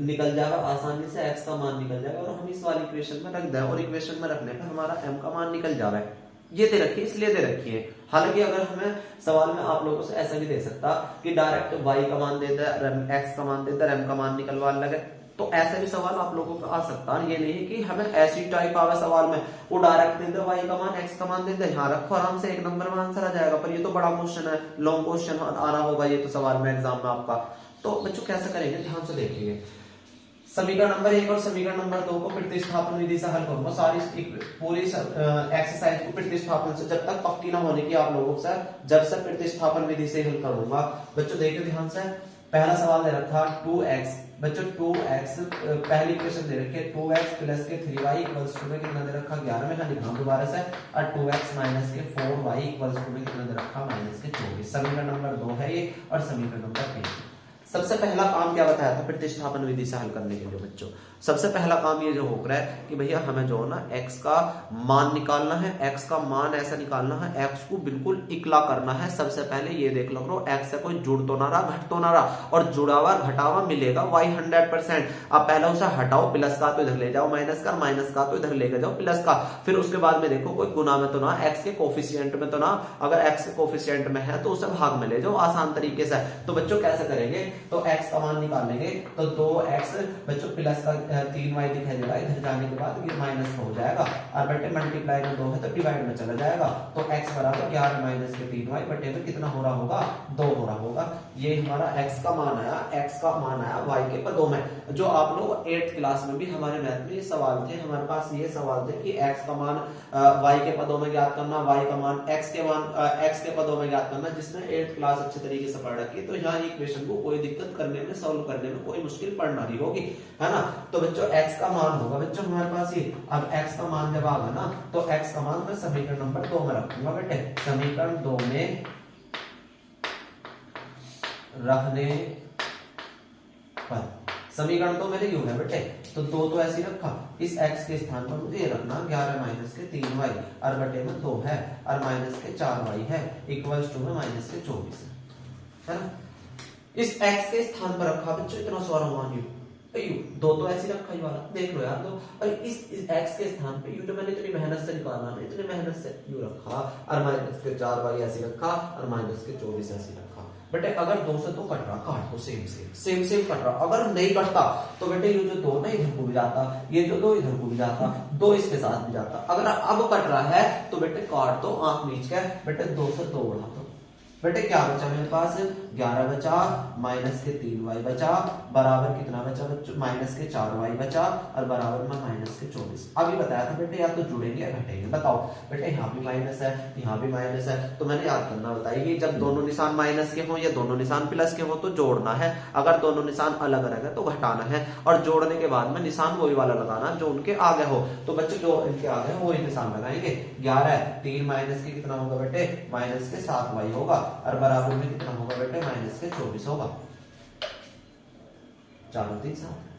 Speaker 1: निकल जाएगा आसानी से, x का मान निकल जाएगा और हम इस वाली इक्वेशन में रख दें और इक्वेशन में रखने पर हमारा m का मान निकल जा रहा है। ये दे रखी है इसलिए दे रखी है। हालांकि अगर हमें सवाल में आप लोगों से ऐसा भी दे सकता कि डायरेक्ट y का मान दे दे, x का मान दे दे, m का मान निकलवा लगे, तो ऐसे भी सवाल आप लोगों का आ सकता है। ये नहीं कि हमें ऐसी टाइप आवे सवाल में वो डायरेक्ट दे दे y का मान x का मान दे दे, यहाँ रखो आराम से 1 नंबर में आंसर आ जाएगा। पर ये तो बड़ा क्वेश्चन है, लॉन्ग क्वेश्चन आना होगा ये तो सवाल में एग्जाम में आपका। तो बच्चों कैसे करेंगे, ध्यान से देखेंगे। समीकरण नंबर 1 और समीकरण नंबर 2 को प्रतिस्थापन विधि से हल करूंगा। सारी पूरी एक्सरसाइज को प्रतिस्थापन से, जब तक पक्की ना होने की आप लोगों से, जब से प्रतिस्थापन विधि से हल करूंगा। बच्चों देखिए ध्यान से, पहला सवाल दे रखा 2x, बच्चों 2x पहली इक्वेशन दे रखी है 2x प्लस के 3y इक्वल्स टू में कितना दे रखा 11 में, लिखा दोबारा से, और 2x माइनस के 4y इक्वल्स टू में कितना दे रखा माइनस के 24। समीकरण नंबर 2 है ये और समीकरण नंबर 3। सबसे पहला काम क्या बताया था प्रतिस्थापन विधि से हल करने के लिए बच्चों, सबसे पहला काम ये जो हो रहा है कि भैया हमें जो है ना x का मान निकालना है। x का मान ऐसा निकालना है, x को बिल्कुल इकला करना है। सबसे पहले ये देख लो करो x से कोई जुड़ तो ना रहा, घट तो ना रहा, और जुड़ा हुआ घटावा मिलेगा y 100%। अब पहले उसे हटाओ, प्लस का तो इधर ले जाओ माइनस का, माइनस का तो इधर लेकर जाओ प्लस का। फिर उसके बाद में देखो कोई गुना में तो ना, x के कोफिशिएंट में तो ना, अगर x के कोफिशिएंट में है तो उसे भाग में ले जाओ आसान तरीके से। तो बच्चों कैसे करेंगे, तो x का मान निकालेंगे तो 2x बच्चों प्लस का 3y दिखाई दे रहा है, इधर जाने के बाद ये माइनस का हो जाएगा, और बटे मल्टीप्लाई में 2 है तो डिवाइड में चला जाएगा। तो x बराबर 11 माइनस के 3y बटे में कितना हो रहा होगा, 2 हो रहा होगा। ये हमारा x का मान आया, x का मान आया y के पदों में। जो आप लोग 8th क्लास में भी हमारे मैथ में ये सवाल थे, हमारे पास ये सवाल थे कि x का मान y के पदों में ज्ञात करना, y का मान x के पदों में ज्ञात करना। जिसने 8th क्लास अच्छे तरीके से पढ़ रखी है तो यहाँ इक्वेशन को कोई दिक्कत करने में, सॉल्व करने में कोई मुश्किल पड़ना नहीं होगी, है ना। तो बच्चों x का मान होगा बच्चों हमारे पास ये। अब x का मान जब आगा ना तो x का मान मैं समीकरण नंबर 2 में रखूंगा बेटे। समीकरण 2 में रखने पर, समीकरण तो मेरे यूं है बेटे, तो 2 तो ऐसे रखा, इस x के स्थान पर मुझे ये रखना 11 माइनस के 3y और बटे में 2 है और माइनस के 4y है इक्वल्स टू में माइनस के 24 है ना। इस x के स्थान पर रखा बच्चों इतना सारा मान यू 2 तो ऐसे रखा ही वाला, देख लो यार दो, और इस x के स्थान पे यू तो मैंने इतनी मेहनत से निकाला ना, इतनी मेहनत से यू रखा और माइनस के 4y ऐसे रखा और माइनस के 24 ऐसे रखा। बेटे अगर 2 से तो कट रहा, काट दो, सेम कट रहा। अगर नहीं कटता तो बेटे ये जो 2 ना इधर को भी जाता, ये जो 2 इधर को भी जाता, 2 इसके साथ भी जाता। अगर अब कट रहा है तो बेटे काट दो, आंख मीच के बेटे 2 से 2 बढ़ा दो। बेटे क्या बचा मेरे पास, 11 बचा माइनस के 3y बचा बराबर कितना बचा बच्चों, माइनस के 4y बचा और बराबर में माइनस के 24। अभी बताया था बेटे या तो जुड़ेंगे या घटेंगे, बताओ बेटे यहाँ भी माइनस है यहाँ भी माइनस है, तो मैंने याद करना बताइए जब दोनों निशान माइनस के हो या दोनों निशान प्लस के हो तो जोड़ना है, अगर दोनों निशान अलग अलग है तो घटाना है, और जोड़ने के बाद में निशान वही वाला लगाना जो उनके आगे हो। तो बच्चों जो इनके आगे हो वही निशान लगाएंगे। 11 3 माइनस के कितना होगा बेटे, माइनस के 7y होगा और बराबर में कितना होगा बेटे, माइनस के 24 होगा। 4 3 7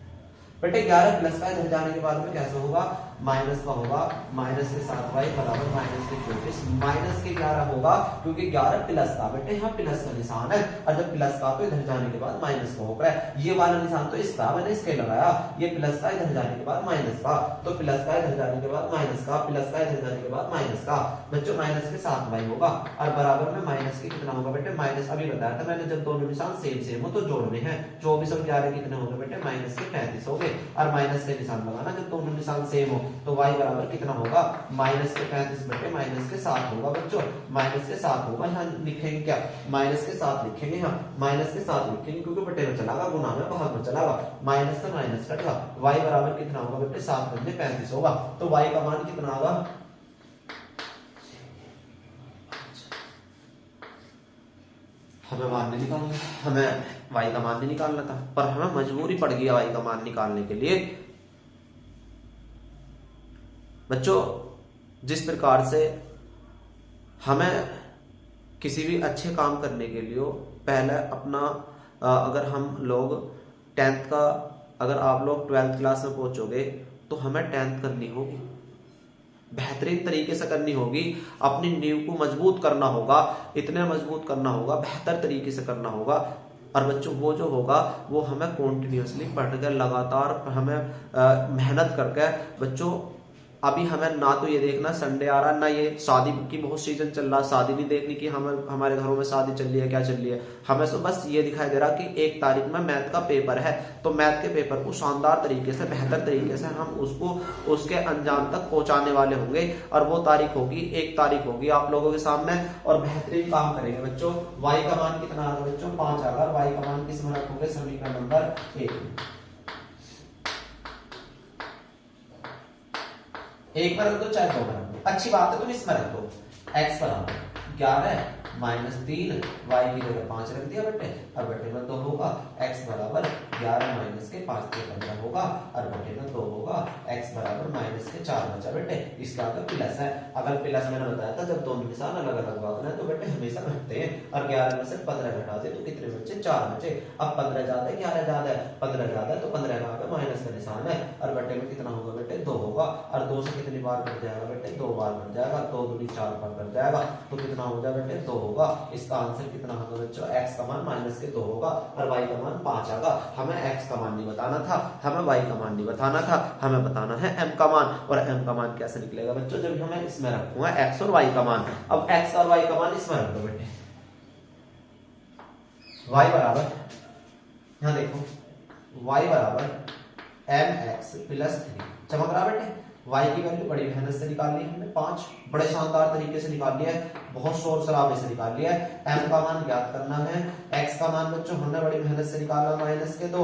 Speaker 1: बेटे 11 प्लस का इधर जाने के बाद में कैसे होगा, माइनस का होगा, माइनस के 7y बराबर माइनस के 24, माइनस के 11 होगा क्योंकि 11 प्लस का, बेटे यहाँ प्लस का निशान है, और जब प्लस का तो इधर जाने के बाद माइनस का होगा। ये वाला निशान तो इसका मैंने इसके लगाया, ये प्लस का इधर जाने के बाद माइनस का, तो प्लस का इधर जाने के बाद माइनस का, प्लस का इधर जाने के बाद माइनस का। बच्चों माइनस के 7y होगा और बराबर में माइनस के कितना होगा बेटे, माइनस अभी बताया था मैंने, जब दोनों निशान सेम हो तो जोड़ने हैं। 24 और 11 कितने होंगे बेटे, माइनस के 35 हो गए, और माइनस के निशान लगाना जब दोनों निशान सेम हो तो y बराबर कितना होगा, माइनस के 35 बटे माइनस के 7 होगा बच्चों, माइनस के 7 होगा। यहाँ लिखेंगे क्या, माइनस के 7 लिखेंगे, यहाँ माइनस के 7 लिखेंगे क्योंकि बटे में चलागा, गुना में भाग में चलागा, माइनस से माइनस कटेगा। y बराबर कितना होगा बेटे, 7 बटे 35 होगा। तो y का मान कितना होगा, हमें मान नहीं निकालना, हमें y का मान नहीं निकालना था, पर हमें मजबूरी पड़ गई y का मान निकालने के लिए। बच्चों जिस प्रकार से हमें किसी भी अच्छे काम करने के लिए पहले अपना अगर हम लोग 10th का, अगर आप लोग 12th क्लास में पहुंचोगे तो हमें 10th करनी होगी, बेहतरीन तरीके से करनी होगी, अपनी नींव को मजबूत करना होगा, इतने मजबूत करना होगा, बेहतर तरीके से करना होगा। और बच्चों वो जो होगा वो हमें कॉन्टिन्यूसली पढ़ कर लगातार हमें मेहनत करके बच्चों, अभी हमें ना तो ये देखना संडे आ रहा है, ना ये शादी की बहुत सीजन चल रहा, शादी नहीं देखनी कि हमारे घरों में शादी चल रही है क्या चल रही है, हमें तो बस ये दिखाई दे रहा कि 1 तारीख में मैथ का पेपर है, तो मैथ के पेपर को शानदार तरीके से, बेहतर तरीके से हम उसको उसके अंजाम तक पहुंचाने वाले होंगे। और वो तारीख होगी 1 तारीख होगी आप लोगों के सामने, और बेहतरीन काम करेंगे बच्चों। y का मान कितना आ रहा है बच्चों? 5 आ रहा है। y का मान किस में रखोगे? समीकरण नंबर 1 एक पर रख दो चाहे 2 पर रख दो, अच्छी बात है, तुम इसमें रख दो। x बराबर 11 माइनस 3, y की जगह 5 रख दिया बेटे, और बटे में 2 होगा। x बराबर 11 माइनस के 5 के 15 होगा, और बटे में 2 होगा। x बराबर माइनस के 4 बचा बेटे, इसका आगे प्लस है। अगर प्लस मैंने बताया था जब दोनों निशान अलग अलग बात है तो बेटे हमेशा घटते हैं, और 11 में से 15 घटा दे तो कितने बचे? 4 बचे। अब 15 ज्यादा है 11 ज्यादा है? 15 ज्यादा है तो 15 का आगे माइनस का निशान है, और बटे में कितना होगा बेटे? 2 होगा। और 2 से कितनी बार कट जाएगा बेटे? 2 बार कट जाएगा, 2 दूनी 4 बार कट जाएगा, तो कितना हो जाएगा बेटे? 2 होगा। इसका आंसर कितना होगा बच्चों? x का मान माइनस के 2 होगा, और y का मान 5 आएगा। हमें x का मान नहीं बताना था, हमें y का मान नहीं बताना था, हमें बताना है m का मान। और m का मान कैसे निकलेगा बच्चों? जब हमें इसमें रखूंगा x और y का मान। अब x और y का मान इसमें रख दो बेटे, y बराबर, यहां देखो, y बराबर mx प्लस 3, चमक रहा बेटे। y की वैल्यू बड़ी मेहनत से निकाल ली हमने, 5 बड़े शानदार तरीके से निकाल लिया है, बहुत शोर शराबे से निकाल लिया है। m का मान ज्ञात करना है, x का मान बच्चों हमने बड़ी मेहनत से निकाला, माइनस के 2,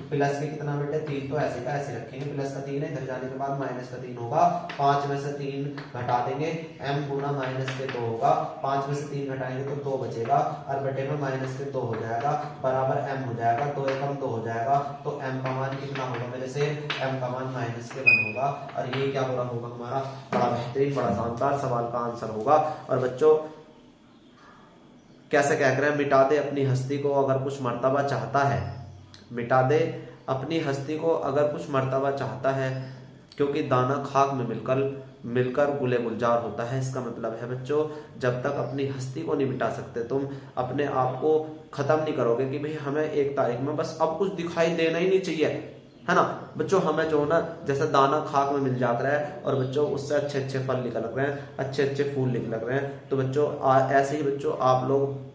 Speaker 1: प्लस के कितना बेटे? 3, तो ऐसे का ऐसे रखेंगे, प्लस का 3 है, इधर जाने के बाद माइनस का 3 होगा, 5 में से 3 घटा देंगे, m गुना माइनस के 2 होगा, 5 में से 3 घटाएंगे तो 2 बचेगा, और बटे में माइनस के 2 हो जाएगा, बराबर m हो जाएगा, 2 एकम 2 हो जाएगा, तो m का मान कितना होगा मेरे से? m का मान माइनस के 1 होगा। और ये क्या हो रहा होगा हमारा? बड़ा बेहतरीन, बड़ा शानदार सवाल का आंसर होगा। और बच्चों कैसे क्या करें? मिटा दे अपनी हस्ती को अगर कुछ मर्तबा चाहता है, मिटा दे अपनी हस्ती को अगर कुछ मर्तबा चाहता है, क्योंकि दाना खाक में मिलकर गुले गुलजार होता है। इसका मतलब है बच्चों, जब तक अपनी हस्ती को नहीं मिटा सकते, तुम अपने आप को खत्म नहीं करोगे कि भाई हमें 1 तारीख में बस अब कुछ दिखाई देना ही नहीं चाहिए, है ना बच्चों। हमें जो ना जैसे दाना खाक में मिल जाता है, और बच्चों उससे अच्छे अच्छे फल निकल रहे हैं, अच्छे अच्छे फूल निकल रहे हैं। तो बच्चों ऐसे ही बच्चों आप लोग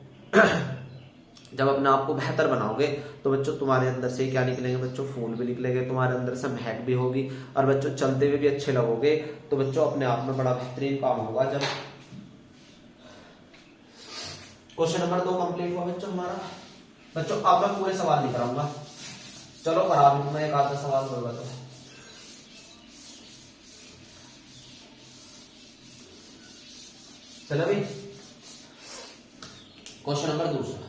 Speaker 1: जब अपने आप को बेहतर बनाओगे तो बच्चों तुम्हारे अंदर से क्या निकलेंगे बच्चों? फूल भी निकलेंगे, तुम्हारे अंदर से महक भी होगी, और बच्चों चलते हुए भी अच्छे लगोगे। तो बच्चों अपने आप में बड़ा बेहतरीन काम होगा। जब क्वेश्चन नंबर 2 कंप्लीट हुआ बच्चों हमारा। बच्चों अब मैं पूरे सवाल नहीं कराऊंगा, चलो करा भी तुम्हें एक आधा सवाल होगा तो। चलो भाई, क्वेश्चन नंबर 2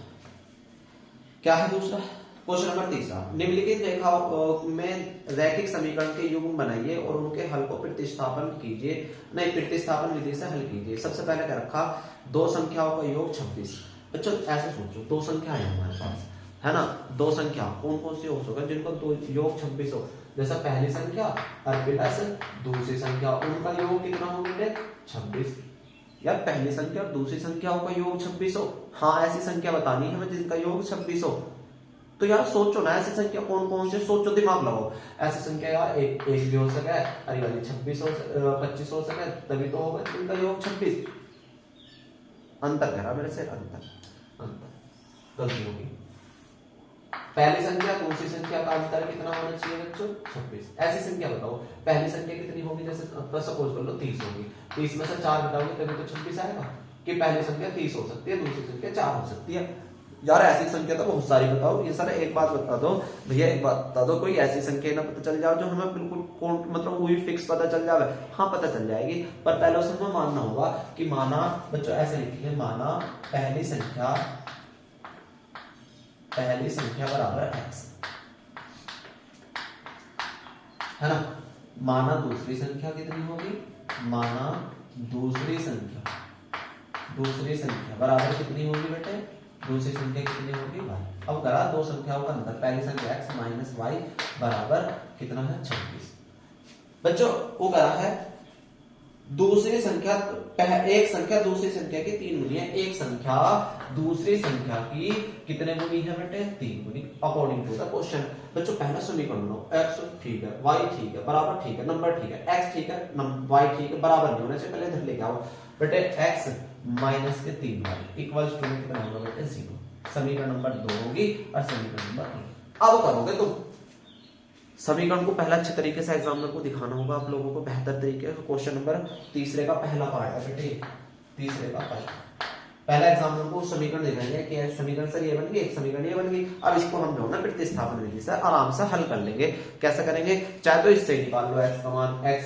Speaker 1: क्या है? दूसरा क्वेश्चन नंबर 3, निम्नलिखित रेखाओं में रैखिक समीकरण के युग्म बनाइए और उनके हल को प्रतिस्थापन कीजिए, नहीं प्रतिस्थापन विधि से हल कीजिए। सबसे पहले क्या रखा? 2 संख्याओं का योग 26। बच्चों ऐसे सोचो, 2 संख्या है हमारे पास, है ना, 2 संख्या कौन कौन सी हो सकता है जिनको 2 योग 26 हो? जैसा पहली संख्या और प्लस दूसरी संख्या, उनका योग कितना हो बेटे? 26। यार पहली संख्या और दूसरी संख्याओं का योग 26 हो, हाँ ऐसी संख्या बतानी है हमें जिनका योग 26 हो। तो यार सोचो ना, ऐसी संख्या कौन कौन से, सोचो, दिमाग लगाओ। ऐसी संख्या यार एक भी हो सके, अरे वाली 25 हो सके, तभी तो होगा जिनका योग 26। अंतर कह रहा मेरे से, अंतर गलती होगी। पहली संख्या दूसरी संख्या का अंतर कितना होना चाहिए बच्चों? 26। ऐसी संख्या बताओ, पहली संख्या कितनी होगी? जैसे सपोज कर लो 30 होगी, 30 में से 4 घटाओगे तभी तो 26 आएगा। कि पहली संख्या 30 हो सकती है, दूसरी संख्या 4 हो सकती है। यार ऐसी संख्या तो बहुत सारी बताओ। ये सर एक बात बता दो भैया, एक बात बता दो, कोई ऐसी संख्या ना पता चल जाओ जो हमें बिल्कुल मतलब वही फिक्स पता चल जाए। हाँ पता चल जाएगी, पर पहले उसे हमें मानना होगा कि माना बच्चों ऐसे लिखेंगे, माना पहली संख्या पहली संख्या बराबर x, है ना। माना दूसरी संख्या कितनी होगी, माना दूसरी संख्या बराबर कितनी होगी बेटे, दूसरी संख्या कितनी होगी y। अब करा दो संख्याओं का अंतर, पहली संख्या x माइनस y बराबर कितना है 26। बच्चों वो करा है दूसरी संख्या, एक संख्या दूसरी संख्या की 3 गुनी है, एक संख्या दूसरी संख्या की कितने गुनी है बेटे, 3 गुनी, अकॉर्डिंग टू द क्वेश्चन। बच्चों पहला समीकरण लो, x ठीक है, y ठीक है, बराबर ठीक है, नंबर ठीक है, x ठीक है, y ठीक है, बराबर नहीं होने से पहले इधर लेके आओ बेटे, x माइनस के 3y इक्वल्स टू कितना होगा बेटे 0। समीकरण नंबर 2 होगी और समीकरण नंबर 3। अब करोगे तुम समीकरण को पहला अच्छे तरीके से एग्जामिनर को दिखाना होगा आप लोगों को बेहतर तरीके से। क्वेश्चन नंबर तीसरे का पहला पार्ट है बेटे, तीसरे का पहला एग्जामिनर को समीकरण दिखाएंगे कि समीकरण सर ये बन गई, एक समीकरण ये बन गई। अब इसको हम जो है प्रतिस्थापन विधि से आराम से हल कर लेंगे। कैसे करेंगे, चाहे तो इससे निकाल लो x का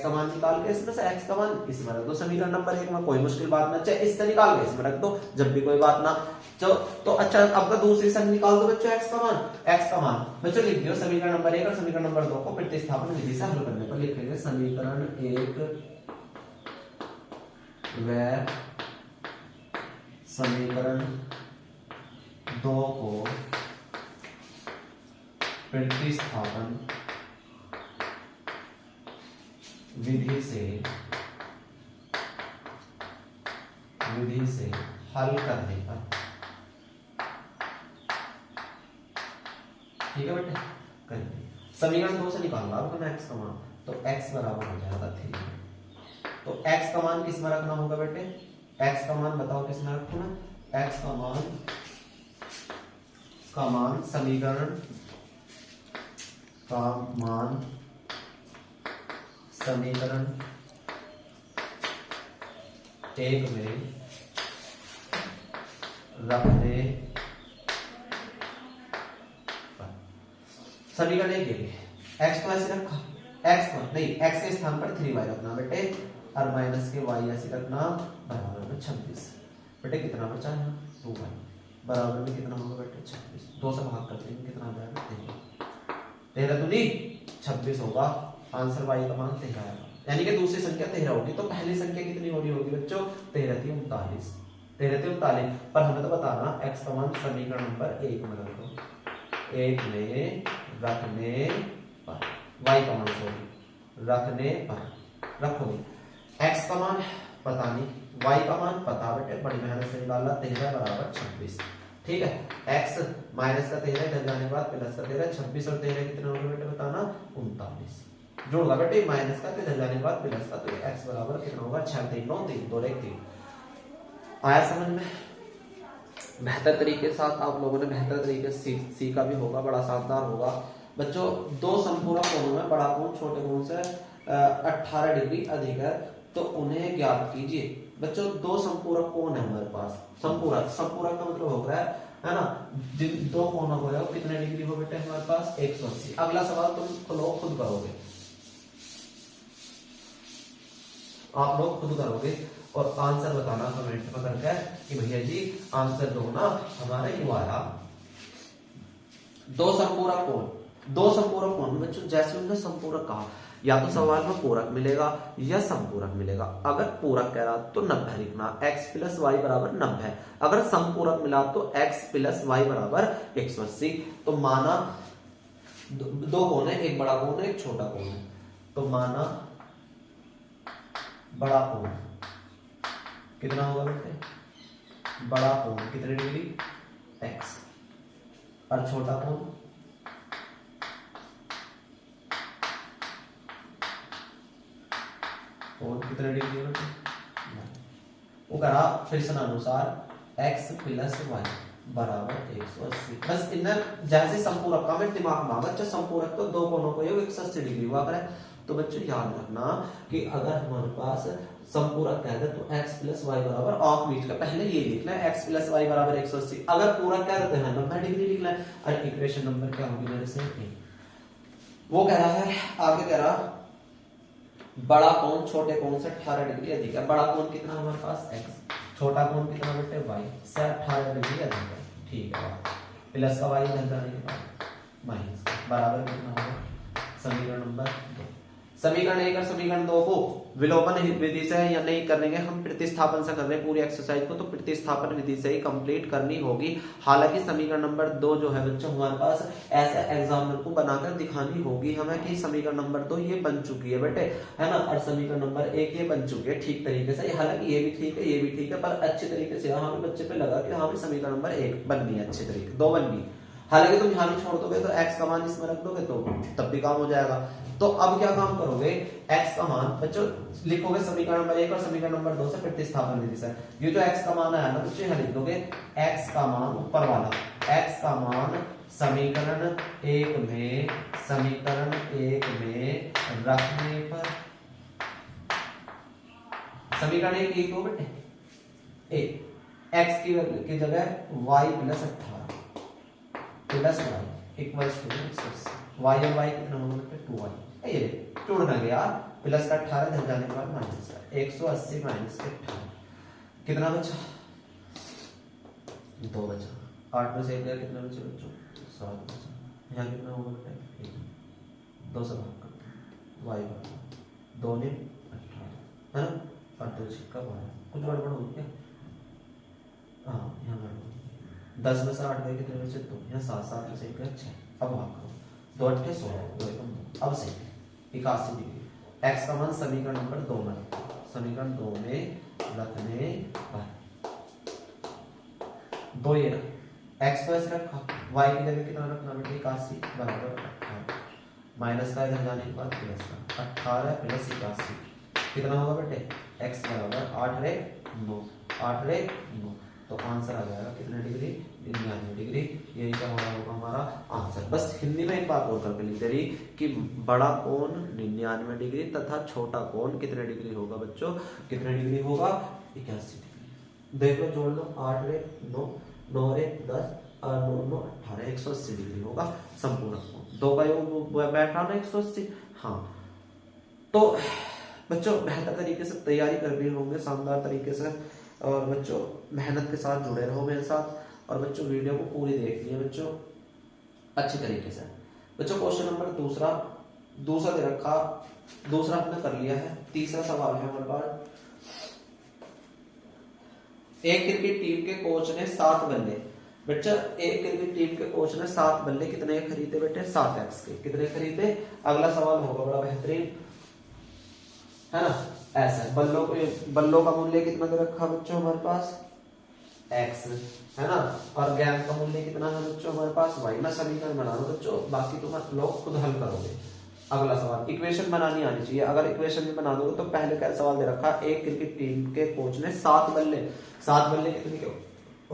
Speaker 1: मान निकाल के इसमें से x का मान इसमें रख दो समीकरण नंबर 1 में, कोई मुश्किल बात ना, चाहे इससे निकाल के इसमें रख दो, जब भी कोई बात ना। तो अच्छा अब दूसरी संख्या निकाल दो बच्चों, x का मान बच्चों लिख दियो समीकरण नंबर 1 और समीकरण नंबर 2 को प्रतिस्थापन विधि से हल करने पर लिखेंगे समीकरण 1 व समीकरण 2 को प्रतिस्थापन विधि से हल करने पर, ठीक है बेटे, करेंगे। समीकरण 2 से निकालना आपको x का मान, तो x बराबर हो जाएगा 3। तो x का मान किस में रखना होगा बेटे, x का मान बताओ किस में रखना, x का मान समीकरण का मान समीकरण 1 में रखने, समीकरण 1 x को ऐसे रखा, x के स्थान पर 3y रखना बेटे और माइनस के y ऐसे रखना, बराबर में 26। बेटे कितना बचा है 2y, बराबर में कितना होगा बेटे 26, 2 से भाग कर देंगे कितना आ जाएगा 13 दूनी 26 होगा, आंसर y का मान 13 आएगा। यानी कि दूसरी संख्या 13 होगी, तो पहली संख्या कितनी हो रही होगी बच्चों 13 3 39, पर हमें तो बताना x का मान समीकरण नंबर 1 में रख दो, 1 में रखने पर, y का मान सॉरी रखने पर रखोगे, x का मान पता नहीं, y का मान पता बेटे, बड़ी मेहनत से निकाला, 13 बराबर 26, ठीक है। x माइनस का 13 इधर जाने के बाद प्लस का 13, 26 और 13 कितना होगा बेटे बताना 39, जोड़ना बेटे माइनस का इधर जाने के बाद प्लस का, तो x बराबर कितना होगा 6 3 9 3 2 1 3। आया समझ में, बेहतर तरीके के साथ आप लोगों ने बेहतर तरीके से सीखा भी होगा, बड़ा शानदार होगा। बच्चों दो संपूरक कोणों में बड़ा कोण छोटे कोण से 18 डिग्री अधिक है, तो उन्हें ज्ञात कीजिए। बच्चों दो संपूरक कोण है हमारे पास, संपूरक का मतलब होगा है ना, जिन दो कोणों को है कितने डिग्री हो बेटे हमारे पास 180। अगला सवाल तुम खुद करोगे, आप लोग खुद करोगे और आंसर बताना कमेंट में करके कि भैया जी आंसर दो ना हमारे युवा। दो संपूरक कोण बच्चों जैसे उन्होंने संपूरक कहा, या तो सवाल में पूरक मिलेगा या संपूरक मिलेगा। अगर पूरक कह रहा तो 90 लिखना, x प्लस वाई बराबर 90। अगर संपूरक मिला तो x प्लस वाई बराबर 180। तो माना दो कोण है, एक बड़ा कोण है एक छोटा कोण है, तो माना बड़ा कोण कितना होगा बेटे, बड़ा कोण कितने डिग्री x, और छोटा कोण कितने डिग्री है बेटे, वो करा फिर से अनुसार x प्लस वाई बराबर 180। बस इधर जैसे संपूरक का मैं दिमाग में बच्चा संपूरक तो दो कोणों को 180 डिग्री हुआ करे। तो बच्चों याद रखना कि अगर हमारे पास संपूरक कहते तो x प्लस वाई बराबर ऑफ बीच का पहले ये लिखना है, x प्लस वाई बराबर 180। अगर पूरक कहते हैं 90 डिग्री लिखना है, और इक्वेशन नंबर क्या होगी मेरे से वो कह रहा है, आगे कह रहा बड़ा कोण छोटे कोण से 18 डिग्री अधिक है। बड़ा कोण कितना हमारे पास x, छोटा कोण कितना बेटे y से 18 डिग्री अधिक है, ठीक है। प्लस का y इधर जाने के बाद माइनस बराबर कितना होगा समीकरण नंबर 2। समीकरण 1 और समीकरण 2 को विलोपन विधि से या नहीं करेंगे, हम प्रतिस्थापन से कर रहे हैं पूरी एक्सरसाइज को, तो प्रतिस्थापन विधि से ही कंप्लीट करनी होगी। हालांकि समीकरण नंबर 2 जो है बच्चों हमारे पास ऐसा एग्जाम्पल को बनाकर दिखानी होगी हमें कि समीकरण नंबर 2 ये बन चुकी है बेटे, है ना, और समीकरण नंबर 1 ये बन चुकी है ठीक तरीके से। हालांकि ये भी ठीक है, ये भी ठीक है, पर अच्छे तरीके से हमें बच्चे पे लगा कि हमें समीकरण नंबर 1 बननी है अच्छे तरीके, 2 बननी है। हालांकि तुम यहाँ छोड़ दोगे तो x का मान इसमें रख दोगे तो तब भी काम हो जाएगा। तो अब क्या काम करोगे, x का मान बच्चों लिखोगे समीकरण नंबर 1 और समीकरण नंबर 2 से प्रतिस्थापन विधि से। ये जो x का मान है ना बच्चों यहाँ लिख दोगे x का मान ऊपर वाला, x का मान समीकरण 1 में रखने पर समीकरण 1 लिख दो बेटे, x की जगह y plus 18 plus y equals to y और y कितना होगा बेटे 2y। ये जोड़ना गया प्लस का 18 इधर जाने के बाद माइनस का 180 माइनस 18 कितना बचा 2 बचा, 8 में से 1 गया कितना बचे बच्चों 7 बचा। यहाँ कितना होगा बेटे 2 से भाग करते y बराबर 2 ने 18 है ना, और 2 छिक्का 12। कुछ गड़बड़ होगी क्या, हाँ यहाँ गड़बड़ 10 में से 8 गए कितने बचे 2, यहाँ 7 7 में से 1 गया 6। अब भाग करो 2 8 16 2 1 अब सही 81 डिग्री। x का मान समीकरण नंबर 2 में रखो, समीकरण 2 में रखने पर 2 ये रखा x को ऐसे रखा, y की जगह कितना रखना बेटे 81 बराबर 18 माइनस का इधर जाने के बाद प्लस का 18 प्लस 81 कितना होगा बेटे x बराबर 8 रे 9 8 रे 9। तो आंसर आ जाएगा कितने डिग्री 99 डिग्री। यही क्या होगा हमारा आंसर। बस हिंदी में एक बात और करके लिख दे रही कि बड़ा कोण 99 डिग्री तथा छोटा कोण कितने डिग्री होगा बच्चों, कितने डिग्री होगा 81 डिग्री। देख लो जोड़ लो 8 रे 9 9 रे 10 और 9 9 18 180 डिग्री होगा संपूर्ण कोण। 2 का योग बैठा ना 180। हाँ तो बच्चों बेहतर तरीके से तैयारी कर रहे होंगे शानदार तरीके से, और बच्चों मेहनत के साथ जुड़े रहो मेरे साथ, और बच्चों वीडियो को पूरी देख लिए बच्चों अच्छे तरीके से। बच्चों क्वेश्चन नंबर दूसरा दे रखा, दूसरा हमने कर लिया है। तीसरा सवाल है हमारे पास, एक क्रिकेट टीम के कोच ने 7 बल्ले, बच्चा एक क्रिकेट टीम के कोच ने 7 बल्ले कितने खरीदे बेटे 7x के, कितने खरीदे। अगला सवाल होगा बड़ा बेहतरीन, है ना, ऐसा बल्लों का मूल्य कितना दे रखा बच्चों हमारे पास x, है ना, और गेंद का मूल्य कितना है बच्चों हमारे पास y। मैं समीकरण बना रहा हूं बच्चों, बाकी तुम लोग खुद हल करोगे। अगला सवाल इक्वेशन बनानी आनी चाहिए, अगर इक्वेशन भी बना दोगे तो पहले क्या सवाल दे रखा, एक क्रिकेट टीम के कोच ने 7 बल्ले कितने के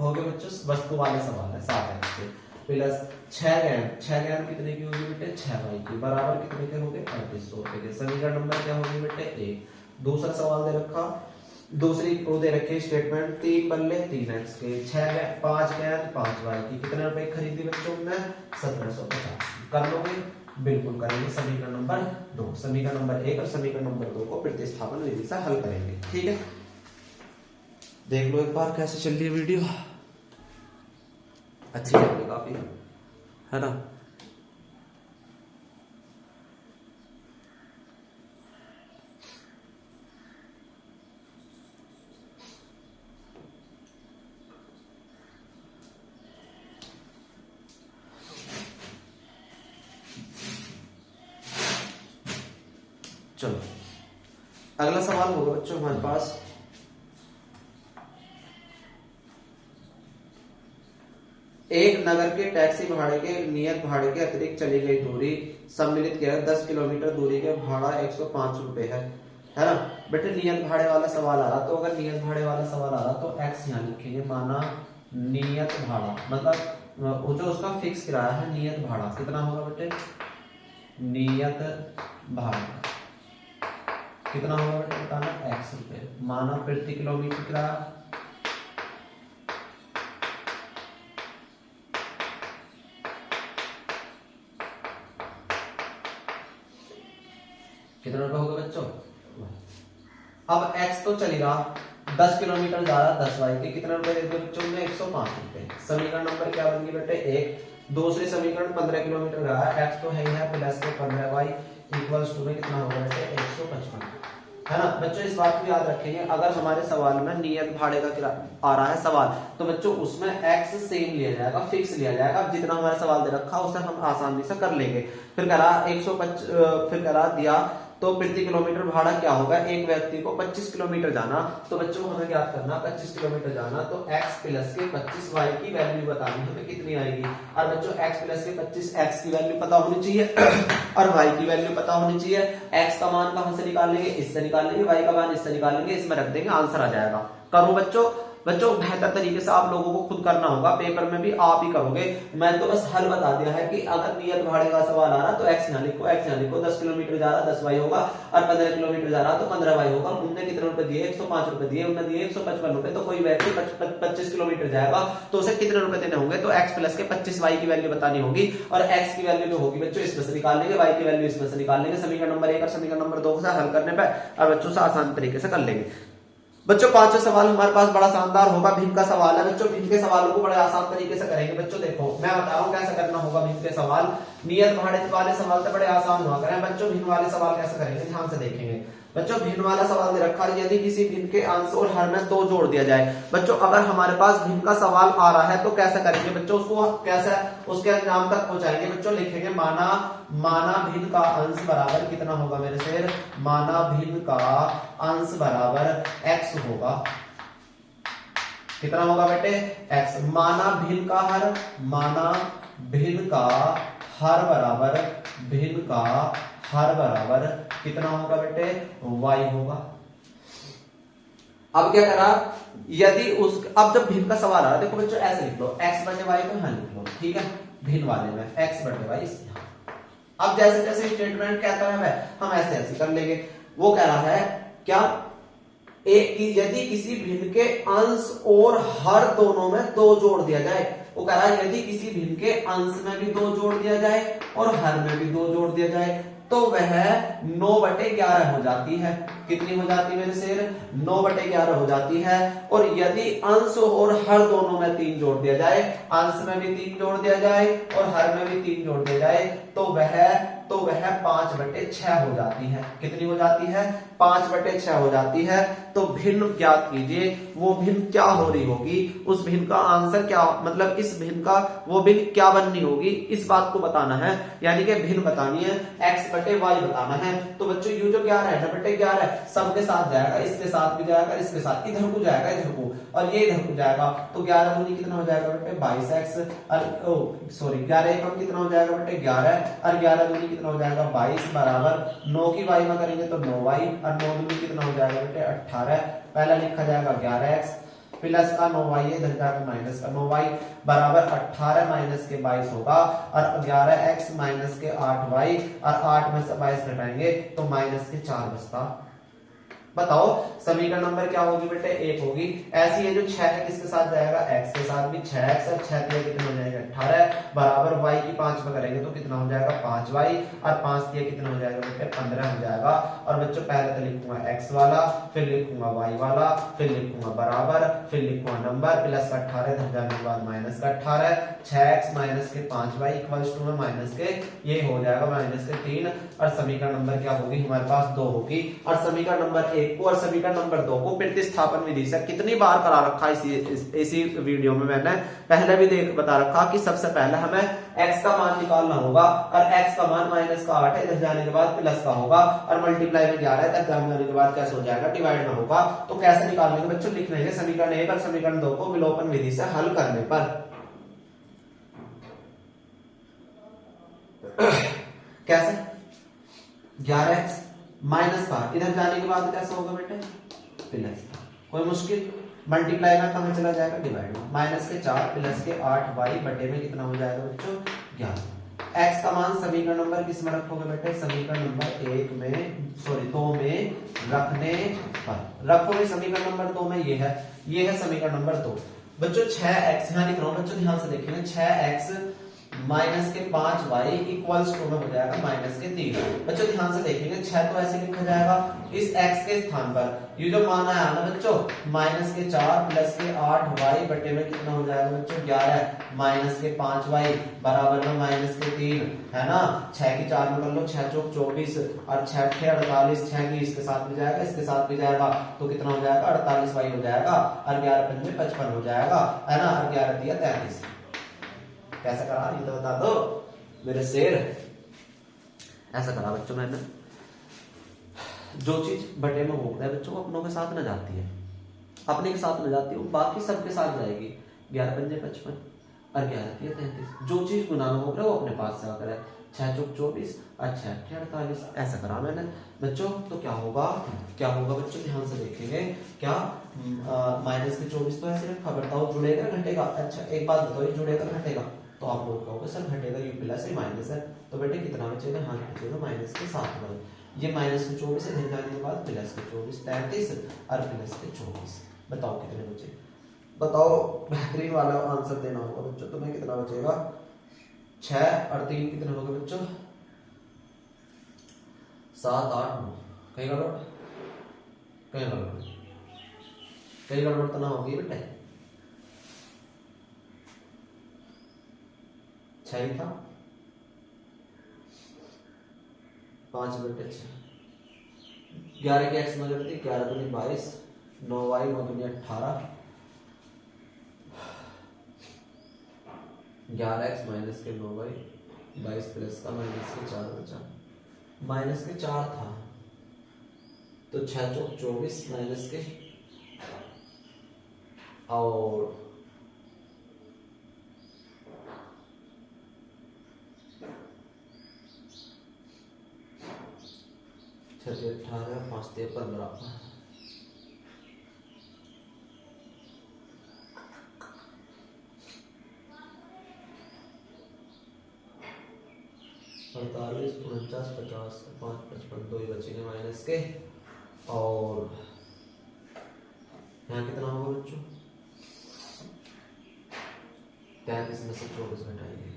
Speaker 1: हो गए बच्चों, वस्तु वाले सवाल है 7x के प्लस 6 गेंद कितने की होगी बेटे 6y की बराबर कितने के हो गए 3800 रुपए के। समीकरण नंबर क्या होगी बेटे 1। दूसरा सवाल दे रखा, दूसरी वो दे रखी स्टेटमेंट 3 बल्ले 3x के 5 गेंद 5y की कितने रुपए खरीदी बच्चों ने 1750। कर लोगे, बिल्कुल करेंगे। समीकरण नंबर 2, समीकरण नंबर 1 और समीकरण नंबर 2 को प्रतिस्थापन विधि से हल करेंगे। ठीक है, देख लो एक बार कैसे चल रही है वीडियो, अच्छी चल रही काफी, है ना। चलो अगला सवाल होगा बच्चों हमारे पास, एक नगर के टैक्सी भाड़े के नियत भाड़े के अतिरिक्त चली गई दूरी सम्मिलित किया 10 किलोमीटर दूरी के भाड़ा 105 रुपए है ना बेटे। नियत भाड़े वाला सवाल आ रहा, तो अगर नियत भाड़े वाला सवाल आ रहा तो x यहाँ लिखेंगे, माना नियत भाड़ा मतलब जो उसका फिक्स किराया है, नियत भाड़ा कितना होगा बेटे, नियत भाड़ा कितना होगा बेटे बताना x रुपए, माना प्रति किलोमीटर किराया कितना रुपए होगा बच्चों। अब x तो चलेगा 10 किलोमीटर जा रहा 10 वाई के कितने रुपए देते बच्चों में 105 रुपए। समीकरण नंबर क्या बन गई बेटे 1। दूसरी समीकरण 15 किलोमीटर जा रहा है, x तो है ही है प्लस के 15y इक्वल्स टू में कितना होगा बेटे 155, है ना बच्चों। इस बात को याद रखेंगे, अगर हमारे सवाल में नियत भाड़े का आ रहा है सवाल, तो बच्चों उसमें x सेम लिया जाएगा, फिक्स लिया जाएगा। अब जितना हमारे सवाल दे रखा उसे हम आसानी से कर लेंगे। फिर कह रहा 125, फिर कह रहा दिया तो प्रति किलोमीटर भाड़ा क्या होगा, एक व्यक्ति को 25 किलोमीटर जाना, तो बच्चों को हमें याद करना 25 किलोमीटर जाना, तो x प्लस के 25 y की वैल्यू बतानी हमें कितनी आएगी। और बच्चों x प्लस के 25 x की वैल्यू पता होनी चाहिए और y की वैल्यू पता होनी चाहिए। x का मान कहां से निकालेंगे, इससे निकालेंगे, y का मान इससे निकालेंगे, इसमें रख देंगे, आंसर आ जाएगा। करो बच्चों बेहतर तरीके से आप लोगों को खुद करना होगा, पेपर में भी आप ही करोगे। मैं तो बस हल बता दिया है कि अगर नियत भाड़े का सवाल आ रहा तो x यहाँ लिखो, x यहाँ लिखो। 10 किलोमीटर जा रहा 10 वाई होगा और 15 किलोमीटर जा रहा तो 15 वाई होगा। उनने कितने रुपए दिए 105 रुपए दिए, उन्होंने दिए 155 रुपए। तो कोई व्यक्ति 25 किलोमीटर जाएगा तो उसे कितने रुपए देने होंगे, तो x प्लस के 25 वाई की वैल्यू बतानी होगी और x की वैल्यू जो होगी बच्चों इसमें से निकाल लेंगे, y की वैल्यू इसमें से निकाल लेंगे। समीकरण नंबर 1 और समीकरण नंबर 2 से हल करने पर और बच्चों से आसान तरीके से कर लेंगे। बच्चों पांचवा सवाल हमारे पास बड़ा शानदार होगा, भिन्न का सवाल है बच्चों। भिन्न के सवालों को बड़े आसान तरीके से करेंगे बच्चों। देखो मैं बता रहा हूँ कैसे करना होगा भिन्न के सवाल। नियत भाड़े वाले सवाल तो बड़े आसान हुआ करें बच्चों, भिन्न वाले सवाल कैसे करेंगे ध्यान से देखेंगे बच्चों। भिन्न वाला सवाल दे रखा है, यदि किसी भिन्न के अंश और हर में 2 जोड़ दिया जाए। बच्चों अगर हमारे पास भिन्न का सवाल आ रहा है तो कैसे करेंगे बच्चों, उसको कैसे उसके अंजाम तक पहुंचाएंगे बच्चों। लिखेंगे माना भिन्न का अंश बराबर कितना होगा मेरे शेर, माना भिन्न का अंश बराबर x होगा। कितना होगा बेटे x। माना भिन्न का हर, माना भिन्न का हर बराबर, भिन्न का हर बराबर कितना होगा बेटे y होगा। अब क्या करा, यदि उस अब जब भिन्न का सवाल आ रहा है देखो बच्चों ऐसे लिख लो, x बटे y को यहां लिख लो, ठीक है। भिन्न वाले में x बटे y इस यहां। अब जैसे जैसे स्टेटमेंट कहता है हम ऐसे ऐसे कर लेंगे। वो कह रहा है क्या, यदि किसी भिन्न के अंश और हर दोनों में 2 जोड़ दिया जाए। वो कह रहा है यदि किसी भिन्न के अंश में भी 2 जोड़ दिया जाए और हर में भी 2 जोड़ दिया जाए तो वह 9/11 हो जाती है। कितनी हो जाती है मेरे शेर, 9/11 हो जाती है। और यदि अंश और हर दोनों में 3 जोड़ दिया जाए, अंश में भी 3 जोड़ दिया जाए और हर में भी 3 जोड़ दिया जाए तो वह 5/6 हो जाती है। कितनी हो जाती है, 5/6 हो जाती है। तो भिन्न ज्ञात कीजिए, वो भिन्न क्या हो रही होगी, उस भिन्न का आंसर क्या, मतलब इस भिन्न का वो भिन्न क्या बननी होगी, इस बात को बताना है। यानी कि भिन्न बतानी है, x बटे y बताना है। तो बच्चों ये जो 11 है 9/11 सबके साथ जाएगा, इसके साथ भी जाएगा, इसके साथ इधर को जाएगा, इधर को और ये इधर को जाएगा। तो 11 दूनी कितना हो जाएगा बेटे 22x, और सॉरी 11 एकम कितना हो जाएगा बेटे 11 और 11 दूनी कितना हो जाएगा 22 बराबर 9 की y में करेंगे तो 9y और 9 दूनी कितना हो जाएगा बेटे 18। पहला लिखा जाएगा 11x प्लस का 9y, इधर जाकर माइनस का 9y बराबर 18 माइनस के 22 होगा और 11x माइनस के 8y और 8 में से 22 घटाएंगे तो माइनस के 4 बचता। बताओ समीकरण नंबर क्या होगी बेटे 1 होगी। ऐसी है जो 6 है किसके साथ जाएगा, x के साथ भी 6x और 6 दिया कितना हो जाएगा 18 बराबर y की 5 में करेंगे तो कितना हो जाएगा 5y और 5 दिया कितना हो जाएगा बेटे 15 हो जाएगा। और बच्चों पहले तो लिखूंगा x वाला, फिर लिखूंगा y वाला, फिर लिखूंगा बराबर, फिर लिखूंगा नंबर प्लस का 18 इधर जाने के बाद माइनस का 18, 6x माइनस के 5y इक्वल्स टू में माइनस के ये हो जाएगा माइनस के 3 और समीकरण नंबर क्या होगी हमारे पास 2 होगी। और समीकरण नंबर 1 को और समीकरण नंबर 2 को प्रतिस्थापन विधि से कितनी बार करा रखा इसी वीडियो में मैंने पहले भी बता रखा कि सबसे पहले हमें x का मान निकालना होगा और x का मान माइनस का 8 है, इधर जाने के बाद प्लस का होगा और मल्टीप्लाई में 11 है, तब जाने के बाद कैसे हो जाएगा डिवाइड में होगा। तो कैसे निकालेंगे बच्चों, लिख लेंगे समीकरण 1 और समीकरण 2 को विलोपन विधि से हल करने पर। कैसे 11x माइनस का इधर जाने के बाद कैसा होगा बेटे प्लस, कोई मुश्किल, मल्टीप्लाई में कहां चला जाएगा डिवाइड में, माइनस के 4 प्लस के 8y बटे में कितना हो जाएगा बच्चों 11। x का मान समीकरण नंबर किस में रखोगे बेटे, समीकरण नंबर 1 में सॉरी 2 में रखने पर रखोगे। समीकरण नंबर 2 में ये है समीकरण नंबर 2 बच्चों 6x, यहां लिख रहा हूं बच्चों ध्यान से देखेंगे 6x माइनस के 5y इक्वल्स टू में हो जाएगा माइनस के 3। बच्चों ध्यान से देखेंगे 6 तो ऐसे लिखा जाएगा इस x के स्थान पर ये जो मान आया ना बच्चों माइनस के 4 प्लस के 8y बटे में कितना हो जाएगा बच्चों 11 माइनस के 5y बराबर में माइनस के 3 है ना। 6 की 4 में कर लो 6 चौक 24 और 6 6 48 6 की इसके साथ भी जाएगा इसके साथ भी जाएगा तो कितना हो जाएगा 48y हो जाएगा और 11 पंजे 55 हो जाएगा है ना और 11 दिया 33। कैसा करा ये तो बता दो मेरे शेर। ऐसा करा बच्चों मैंने। जो चीज बटे में होता है बच्चों अपनों के साथ न जाती है अपने के साथ न जाती है वो बाकी सबके साथ जाएगी। 11 पंजे 55 और 11 दिया 33। जो चीज गुना में होगा वो अपने पास से आकर है 6 चौक 24 और 6 48। ऐसा करा मैंने बच्चों। तो क्या होगा बच्चों ध्यान से देखेंगे क्या माइनस के 24 तो ऐसे रखा बताओ जुड़ेगा घटेगा। अच्छा एक बात बताओ जुड़ेगा घटेगा तो आप लोग कहोगे सर घटेगा यू प्लस है माइनस है तो बेटे कितना बचेगा हाँ बचेगा माइनस के 7 ये माइनस के 24 इधर जाने के बाद प्लस के 24 33 और प्लस के 24 बताओ कितने बचे। बताओ बेहतरीन वाला आंसर देना होगा बच्चों तुम्हें कितना बचेगा 6 और 3 कितने हो गए बच्चों 7 8 9। कहीं गड़बड़ तो ना होगी बेटे 6 ही था 5 बटे 6 11 की एक्स मगर थी 11 दूनी 22 9y 9 दूनी 18 11x माइनस के 9y 22 प्लस का माइनस के 4 बचा माइनस के 4 था तो 6 चौक 24 माइनस के और 18 5 15 48 49 50 5 55 दो ही बचेंगे माइनस के और यहाँ कितना होगा बच्चों 33 में से 24 घटाएंगे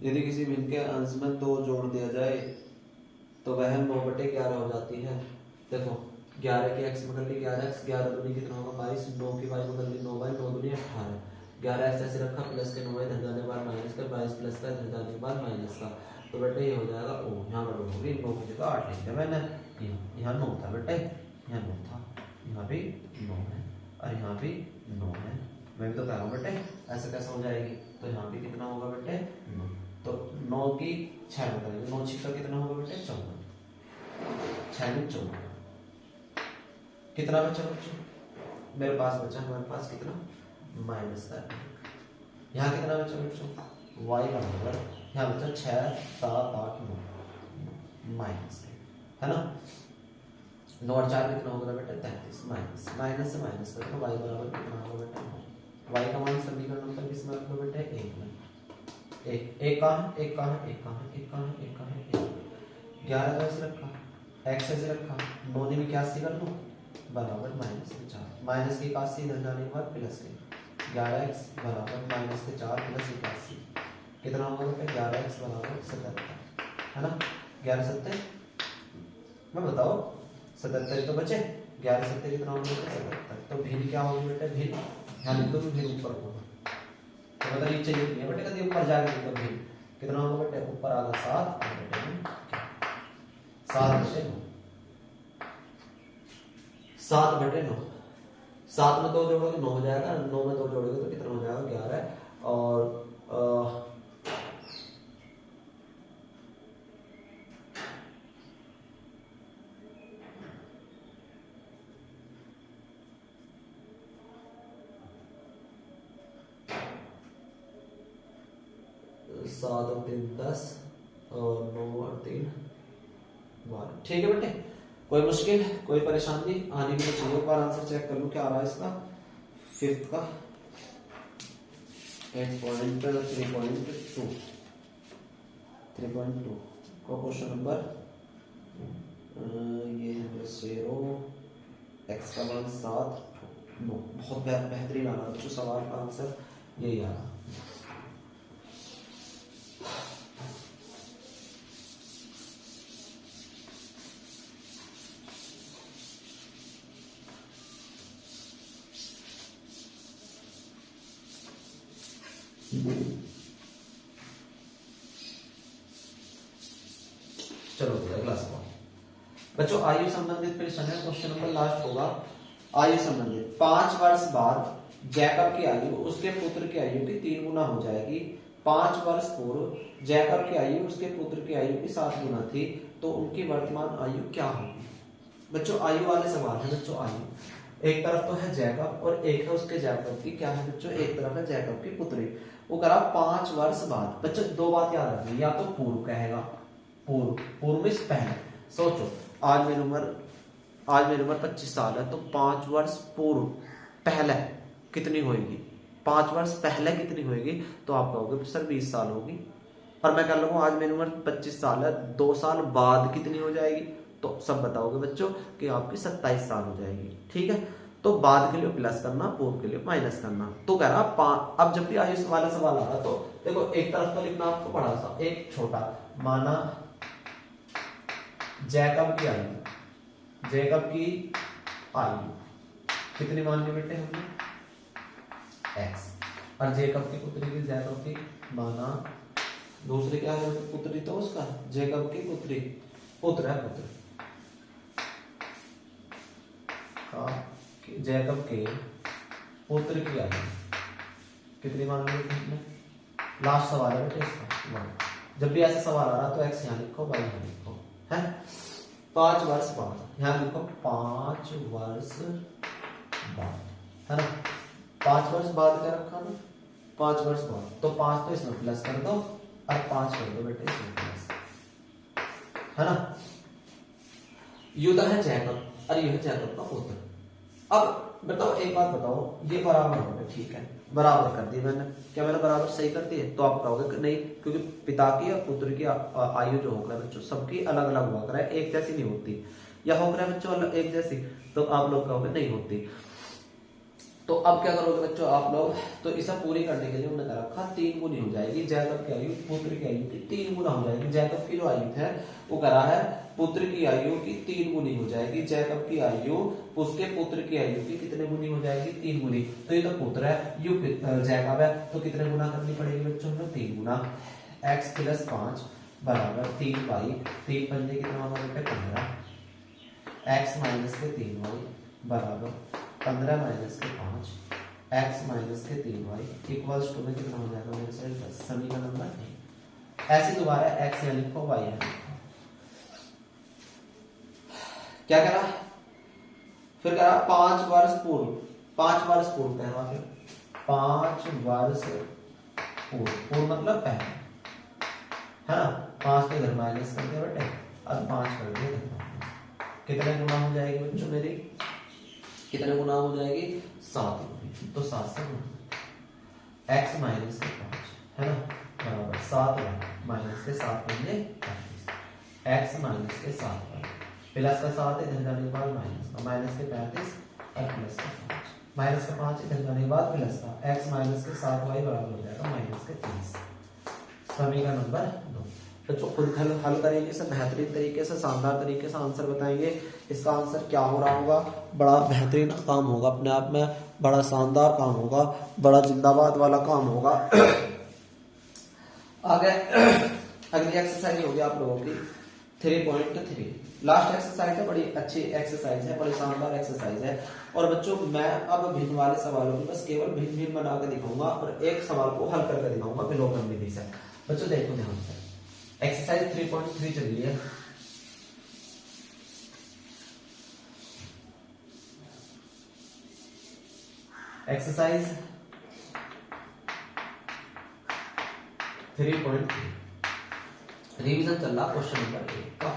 Speaker 1: यदि किसी भिन्न के अंश में 2 जोड़ दिया जाए तो वह 9/11 हो जाती है। देखो 11 की x में कर ली 11x 11 दूनी कितना होगा 22 9 की y में कर ली 9y 9 दूनी 18 11x ऐसे रखा प्लस के 9y इधर जाने के बाद माइनस का 22 प्लस का इधर जाने के बाद माइनस का तो बेटे ये हो जाएगा ओ यहाँ गड़बड़ होगी 9 की जगह 8 लिख दिया मैंने यहाँ 9 था बेटे यहाँ 9 था यहाँ भी 9 है और यहाँ भी 9 है। मैं भी तो कह रहा हूँ बेटे ऐसे कैसे हो जाएगी तो यहाँ भी कितना होगा बेटे 9 तो 9 की 6 में करेंगे 9 6 का कितना होगा बेटे 14 6 में 14 कितना बचा बच्चों मेरे पास बचा हमारे पास कितना माइनस का यहाँ कितना बचा बच्चों y बराबर यहाँ बचा 6 7 8 9 माइनस है ना 9 और 4 कितना होगा बेटा 33 माइनस माइनस से माइनस करें तो y बराबर कितना होगा बेटा y का मान समीकरण नंबर किसमें रख लो बेटे 1 में एक कहाँ है एक कहाँ है एक कहाँ है एक कहाँ है एक कहाँ है 11 ऐसे रखा x ऐसे रखा 9 ने भी 81 कर लो बराबर माइनस के 4 माइनस के 81 इधर जाने के बाद प्लस के 11x बराबर माइनस के 4 प्लस 81 कितना होगा बेटा 11x बराबर 77 है ना 11 7 मैं बताओ 77 तो बचे 11 7 कितना होगा 77 तो भिन्न क्या होगी बेटा भिन्न यहाँ लिख दो भिन्न ऊपर होगा तो मतलब नीचे लिख दिया बेटे कभी ऊपर जाके लिख दो भिन्न कितना होगा बेटे ऊपर आ गया 7 बटे 9 7 में 2 जोड़ोगे 9 हो जाएगा 9 में 2 जोड़ोगे तो कितना हो जाएगा 11 और 7 और 3 10 और 9 और 3 12 ठीक है बेटे कोई मुश्किल कोई परेशानी आने भी चाहिए एक बार आंसर चेक कर लूं क्या आ रहा है इसका 5th का 8.3.2 का क्वेश्चन नंबर ये है 0, x का मान 7, 9। बहुत बेहतरीन आ रहा बच्चों, सवाल का आंसर यही आ रहा। चलो अगला सवाल बच्चों, आयु संबंधित प्रश्न है। क्वेश्चन नंबर लास्ट होगा आयु संबंधित। 5 वर्ष बाद जैकब की आयु उसके पुत्र की आयु की 3 गुना हो जाएगी। 5 वर्ष पूर्व जैकब की आयु उसके पुत्र की आयु की 7 गुना थी, तो उनकी वर्तमान आयु क्या होगी? बच्चों आयु वाले सवाल है बच्चों। आयु एक तरफ तो है जैकब और एक है उसके जैकब की क्या है बच्चों, एक तरफ है जैकब की पुत्री। वो करा 5 वर्ष बाद। बच्चों 2 बात याद रखनी, या तो पूर्व कहेगा, पूर्व में पहले। सोचो आज मेरी उम्र 25 साल है, तो 5 वर्ष पूर्व पहले कितनी होगी? 5 वर्ष पहले कितनी होगी? तो आप कहोगे सर 20 साल होगी। और मैं कर लूंगा आज मेरी उम्र 25 साल है, 2 साल बाद कितनी हो जाएगी? तो सब बताओगे बच्चों कि आपकी 27 साल हो जाएगी। ठीक है, तो बाद के लिए प्लस करना, पूर्व के लिए माइनस करना। तो कह रहा अब जब भी आयु वाला सवाल आ रहा, तो देखो एक तरफ तो लिखना आपको बड़ा सा, एक छोटा। माना जैकब की आयु कितनी मान ली बेटे हमने? x। और जैकब की पुत्री की, जैकब की माना दूसरी क्या है पुत्री, तो उसका जैकब की पुत्री, पुत्र है पुत्र, जैकब के पुत्र की आयु कितनी मान ली हमने? लास्ट सवाल है बेटे इसका। जब भी ऐसा सवाल आ रहा तो x यहाँ लिखो, y यहाँ लिखो, है 5 वर्ष बाद। यहाँ लिखो 5 वर्ष बाद, है ना। 5 वर्ष बाद क्या रखा ना, 5 वर्ष बाद। तो 5 तो इसमें प्लस कर दो और 5 कर दो बेटे इसमें प्लस, है ना। युद्ध है जैकब और यह है जैकब का पुत्र। अब बताओ एक बात बताओ, ये बराबर हो गए, ठीक है, बराबर कर दी मैंने। क्या मैंने बराबर सही कर दी है? तो आप कहोगे कि नहीं, क्योंकि पिता की और पुत्र की आयु जो होकर बच्चों सबकी अलग अलग हुआ करे, एक जैसी नहीं होती। या हो करे बच्चों एक जैसी? तो आप लोग कहोगे नहीं होती। तो अब क्या करोगे बच्चों आप लोग? तो इसे पूरी करने के लिए उन्होंने रखा 3 गुनी हो जाएगी। जैकब की आयु पुत्र की आयु की 3 गुना हो जाएगी। जैकब की जो आयु है वो करा है पुत्र की आयु की 3 गुनी हो जाएगी। जैकब की आयु उसके पुत्र की आयु की कितने गुनी हो जाएगी? 3 गुनी। तो ये तो पुत्र है, यू जैकब है, तो कितने गुना करनी पड़ेगी बच्चों में? 3 गुना। x + 5 बराबर 3y, 3 पंजे कितना होगा बेटे? 15। x - 3y बराबर 15 - 5, x - 3y इक्वल्स टू में कितना हो जाएगा मेरे से? 10। समीकरण नंबर 1। ऐसे दोबारा x यहाँ लिखो, y यहाँ लिखो। क्या करा? फिर करा 5 वर्ष पूर्व, 5 वर्ष पूर्व कह रहा, फिर 5 वर्ष पूर्व मतलब पहले, है ना। 5 के इधर माइनस कर दिया बेटे, अब 5 कर दिया इधर माइनस। कितने गुना हो जाएगी बच्चों मेरी? कितने गुना हो जाएगी? 7 गुना। तो 7 से गुना x - 5, है ना, बराबर 7 माइनस के 7 बन गए 35। x - 7 प्लस का 7 इधर जाने के बाद माइनस का, माइनस के 35 और प्लस का 5, माइनस का 5 इधर जाने के बाद प्लस का, x - 7y बराबर हो जाएगा -30। समीकरण नंबर 2। बच्चों खुद हल करेंगे, सब बेहतरीन तरीके से, शानदार तरीके से आंसर बताएंगे। इसका आंसर क्या हो रहा होगा? बड़ा बेहतरीन काम होगा, अपने आप में बड़ा शानदार काम होगा, बड़ा जिंदाबाद वाला काम होगा। आगे अगली एक्सरसाइज होगी आप लोगों की 3.3। लास्ट एक्सरसाइज है, बड़ी अच्छी एक्सरसाइज है, बड़ी शानदार एक्सरसाइज है। और बच्चों मैं अब भिन्न वाले सवालों की बस केवल भिन्न बना के दिखाऊंगा और एक सवाल को हल करके दिखाऊंगा विलोपन विधि से। बच्चों देखो ध्यान से, एक्सरसाइज 3.3 चल रही है। एक्सरसाइज 3.3 रिवीजन चल रहा, क्वेश्चन नंबर 1 का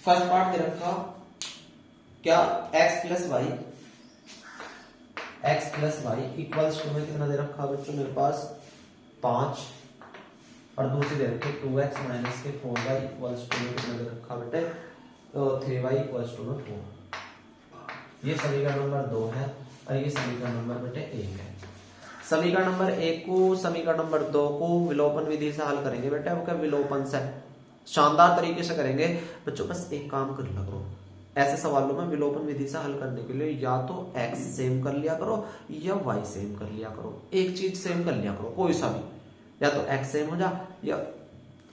Speaker 1: फर्स्ट पार्ट दे रखा क्या? x + y इक्वल्स टू में कितना दे रखा बच्चों मेरे पास? 5 और दूसरी दे रखी 2x माइनस के 4y इक्वल्स टू कितना दे रखा बेटे 3y इक्वल्स टू 4। ये समीकरण नंबर 2 है और ये समीकरण नंबर बेटे 1 है। समीकरण नंबर 1 को समीकरण नंबर 2 को विलोपन विधि से हल करेंगे बेटे। अब क्या विलोपन से शानदार तरीके से करेंगे बच्चों। बस एक काम कर लिया करो, ऐसे सवालों में विलोपन विधि से हल करने के लिए या तो x सेम कर लिया करो या y सेम कर लिया करो। एक चीज सेम कर लिया करो कोई सा भी, या तो x सेम हो जा या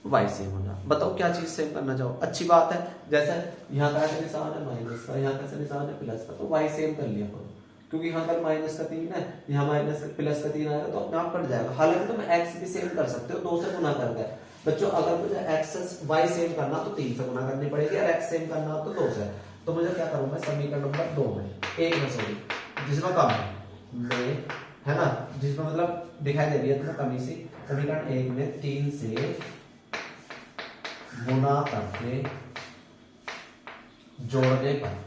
Speaker 1: y सेम हो जा। बताओ क्या चीज सेम करना चाहो। अच्छी बात है, जैसे यहाँ का ऐसा निशान है माइनस का, यहाँ का निशान है प्लस का, तो y सेम कर लिया करो क्योंकि यहाँ पर माइनस का 3 है, यहाँ माइनस प्लस का 3 आएगा तो अपने आप कट जाएगा। हालांकि तुम x भी सेम कर सकते हो 2 से गुना करके। बच्चों अगर मुझे x y सेम करना तो 3 से गुना करनी पड़ेगी और x सेम करना तो 2 से। तो मुझे क्या करूंगा समीकरण नंबर 2 में 1 में सॉरी जिसमें कम में है ना, जिसमें मतलब दिखाई दे रही है तुम्हें कमी सी, समीकरण 1 में 3 से गुना करके जोड़ने पर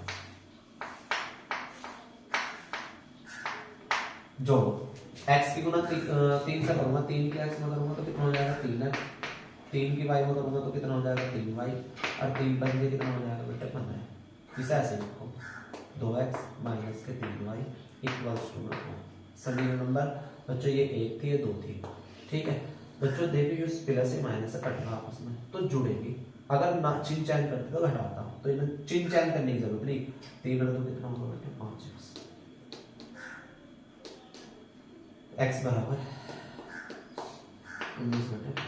Speaker 1: जो x की गुना 3 से करूंगा, 3 की x में करूंगा तो कितना हो जाएगा 3 है, 3 की y में करूंगा तो कितना हो जाएगा 3y और 3 5 कितना हो जाएगा बेटा 15। इसे ऐसे लिखो 2x माइनस के 3y इक्वल्स टू 4। समीकरण नंबर बच्चों ये 1 थी ये 2 थी, ठीक है बच्चों। देखिए ये प्लस से माइनस से कट रहा आपस में तो जुड़ेगी। अगर ना चिन्ह चयन करते तो घटाता, तो इन्हें चिन्ह चयन करने की जरूरत नहीं। 3 तो कितना होगा बेटे 5x x बराबर 19 बटे 5।